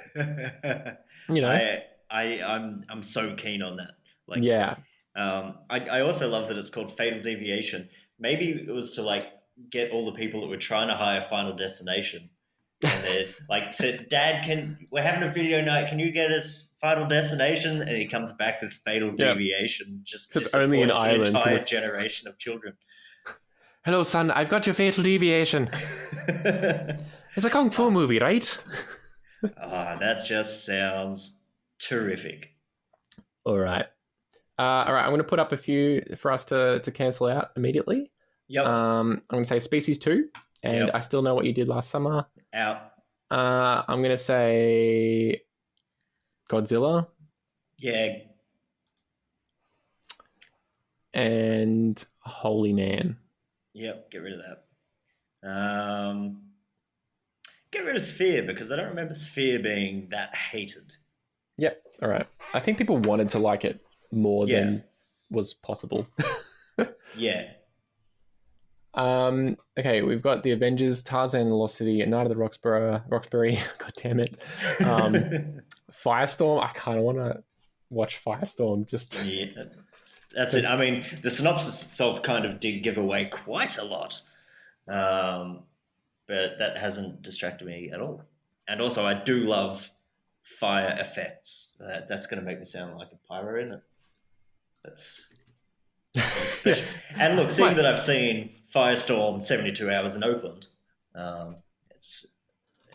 you know, I'm so keen on that. Like, yeah. I also love that it's called Fatal Deviation. Maybe it was to like get all the people that were trying to hire Final Destination, and they like said, "Dad, we're having a video night? Can you get us Final Destination?" And he comes back with Fatal Deviation, just only in Ireland, an entire generation of children. Hello, son. I've got your Fatal Deviation. It's a kung fu movie, right? That just sounds terrific. All right. I'm going to put up a few for us to cancel out immediately. Yep. I'm going to say Species 2, and Yep. I Still Know What You Did Last Summer. Out. I'm going to say Godzilla. Yeah. And Holy Man. Yep, get rid of that. Get rid of Sphere, because I don't remember Sphere being that hated. Yep, all right. I think people wanted to like it more than was possible. Yeah. Okay, we've got The Avengers, Tarzan and the Lost City, Night of the Roxbury, God damn it. Firestorm. I kind of want to watch Firestorm. Just Yeah, that's it. I mean, the synopsis itself kind of did give away quite a lot, but that hasn't distracted me at all. And also, I do love fire effects. That's going to make me sound like a pyro, isn't it? That's special. And look, seeing that I've seen Firestorm 72 Hours in Oakland, it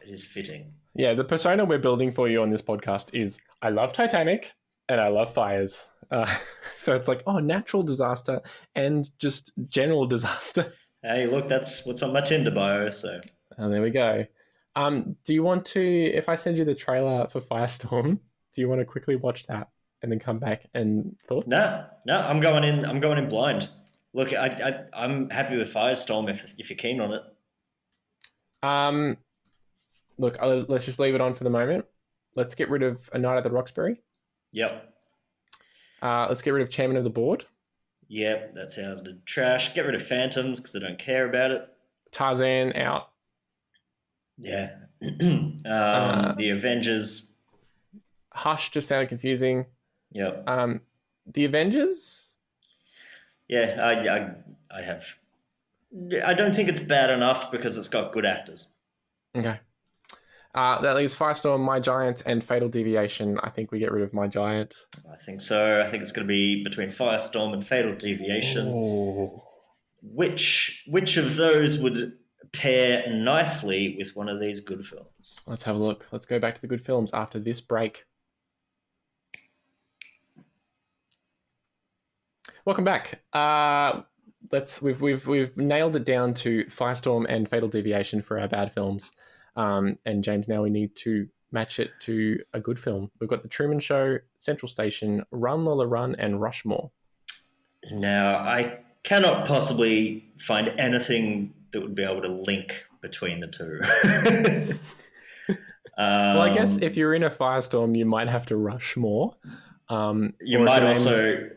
is fitting. Yeah, the persona we're building for you on this podcast is I love Titanic and I love fires. So it's like, oh, natural disaster and just general disaster. Hey, look, that's what's on my Tinder bio. So there we go. Do you want to, if I send you the trailer for Firestorm, do you want to quickly watch that and then come back and thoughts? No, I'm going in blind. Look, I'm happy with Firestorm if you're keen on it. Look, let's just leave it on for the moment. Let's get rid of A Night at the Roxbury. Yep. Let's get rid of Chairman of the Board. Yep, that sounded trash. Get rid of Phantoms because I don't care about it. Tarzan out. Yeah. The Avengers. Hush just sounded confusing. Yep. The Avengers? Yeah, I have. I don't think it's bad enough because it's got good actors. Okay. That leaves Firestorm, My Giant, and Fatal Deviation. I think we get rid of My Giant. I think so. I think it's going to be between Firestorm and Fatal Deviation. Ooh. Which of those would pair nicely with one of these good films? Let's have a look. Let's go back to the good films after this break. Welcome back. We've nailed it down to Firestorm and Fatal Deviation for our bad films. And James, now we need to match it to a good film. We've got The Truman Show, Central Station, Run Lola Run, and Rushmore. Now, I cannot possibly find anything that would be able to link between the two. Well, I guess if you're in a Firestorm, you might have to rush more. You might also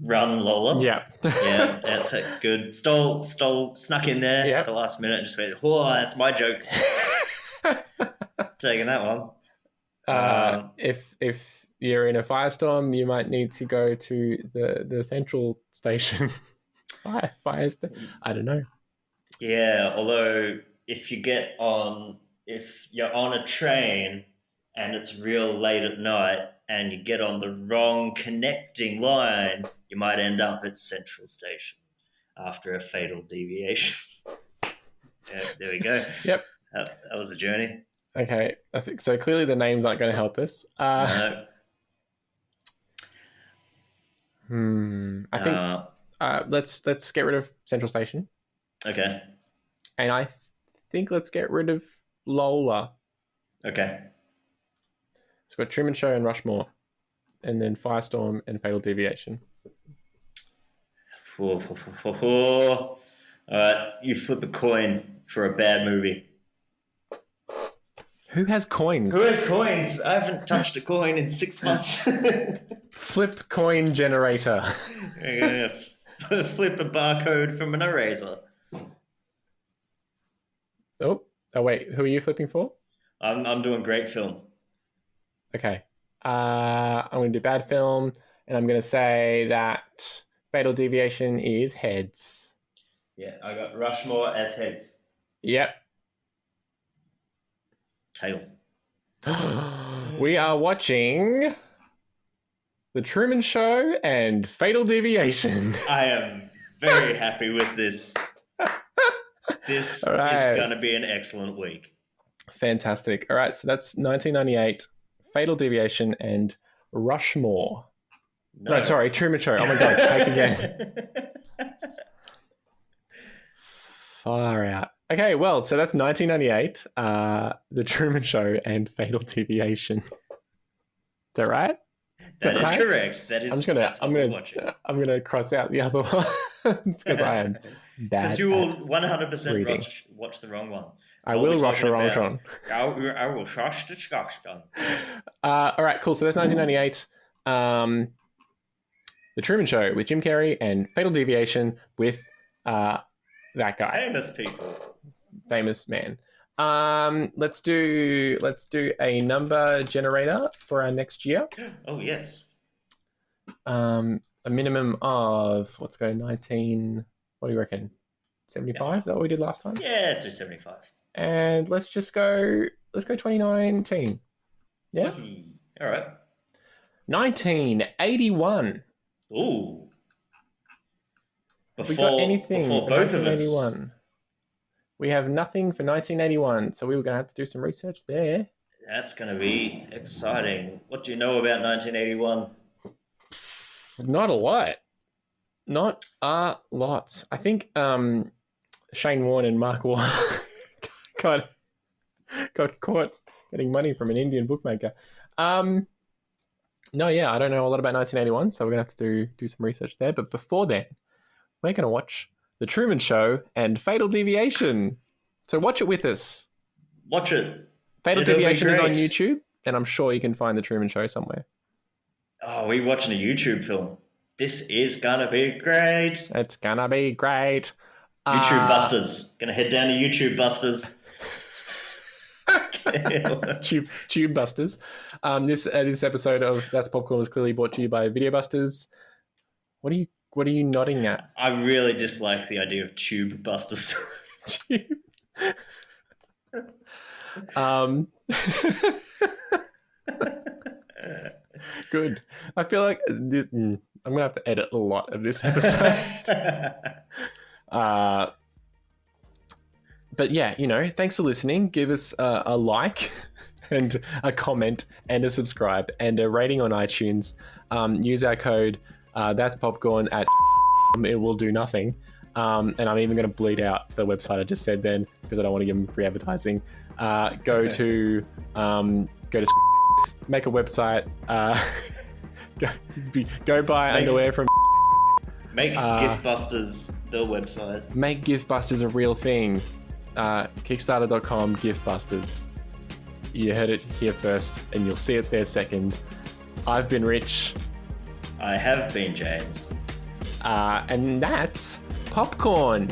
run Lola. Yeah. Yeah, that's it. Good. Snuck in there at the last minute and just went, oh, that's my joke. Taking that one. If you're in a Firestorm, you might need to go to the Central Station. I don't know. Yeah, although if you're on a train and it's real late at night and you get on the wrong connecting line, you might end up at Central Station after a fatal deviation. Yeah, there we go. Yep. That was a journey. Okay, I think so. Clearly, the names aren't going to help us. No. I think let's get rid of Central Station. Okay. And I think let's get rid of Lola. Okay. It's got Truman Show and Rushmore, and then Firestorm and Fatal Deviation. All right, you flip a coin for a bad movie. Who has coins? Who has coins? I haven't touched a coin in 6 months. Flip coin generator. You're gonna flip a barcode from an eraser. Oh, wait. Who are you flipping for? I'm doing great film. Okay. I'm going to do bad film, and I'm going to say that Fatal Deviation is heads. Yeah, I got Rushmore as heads. Yep. Tails. We are watching The Truman Show and Fatal Deviation. I am very happy with this. This right. is going to be an excellent week. Fantastic. All right, so that's 1998, Fatal Deviation, and Rushmore. No, sorry, Truman Show. Oh my God, take again. Far out. Okay, well, so that's 1998, The Truman Show and Fatal Deviation. Is that right? That is correct. That is. I'm gonna cross out the other ones because I am bad. Because you will 100% watch the wrong one. I will rush the wrong one. I will rush the disgusting. All right, cool. So that's 1998. The Truman Show with Jim Carrey and Fatal Deviation with that guy. Famous people. Famous man. Let's do a number generator for our next year. Oh yes. A minimum of 19. What do you reckon? 75? Is that what we did last time? Yeah, let's do 75. And let's go 2019. Yeah. All right. 1981. Ooh. Have we got anything for both 1981? of us. We have nothing for 1981, so we were going to have to do some research there. That's going to be exciting. What do you know about 1981? Not a lot. Not a lot. I think Shane Warne and Mark Warren got caught getting money from an Indian bookmaker. No, yeah, I don't know a lot about 1981, so we're going to have to do some research there. But before then, we're going to watch The Truman Show and Fatal Deviation. So watch it with us. Watch it. Fatal Deviation is on YouTube, and I'm sure you can find The Truman Show somewhere. Oh, we're watching a YouTube film. This is going to be great. It's going to be great. YouTube Busters. Going to head down to YouTube Busters. Tube Busters. This episode of That's Popcorn was clearly brought to you by Video Busters. What are you nodding at? I really dislike the idea of Tube Busters. Good. I feel like I'm gonna have to edit a lot of this episode. But yeah, thanks for listening. Give us a like and a comment and a subscribe and a rating on iTunes. Use our code That's Popcorn at it will do nothing. And I'm even going to bleed out the website I just said then because I don't want to give them free advertising. Go to make a website. Go buy underwear from. Make Giftbusters the website. Make Giftbusters a real thing. Kickstarter.com Giftbusters. You heard it here first, and you'll see it there second. I've been Rich. I have been James. And that's Popcorn.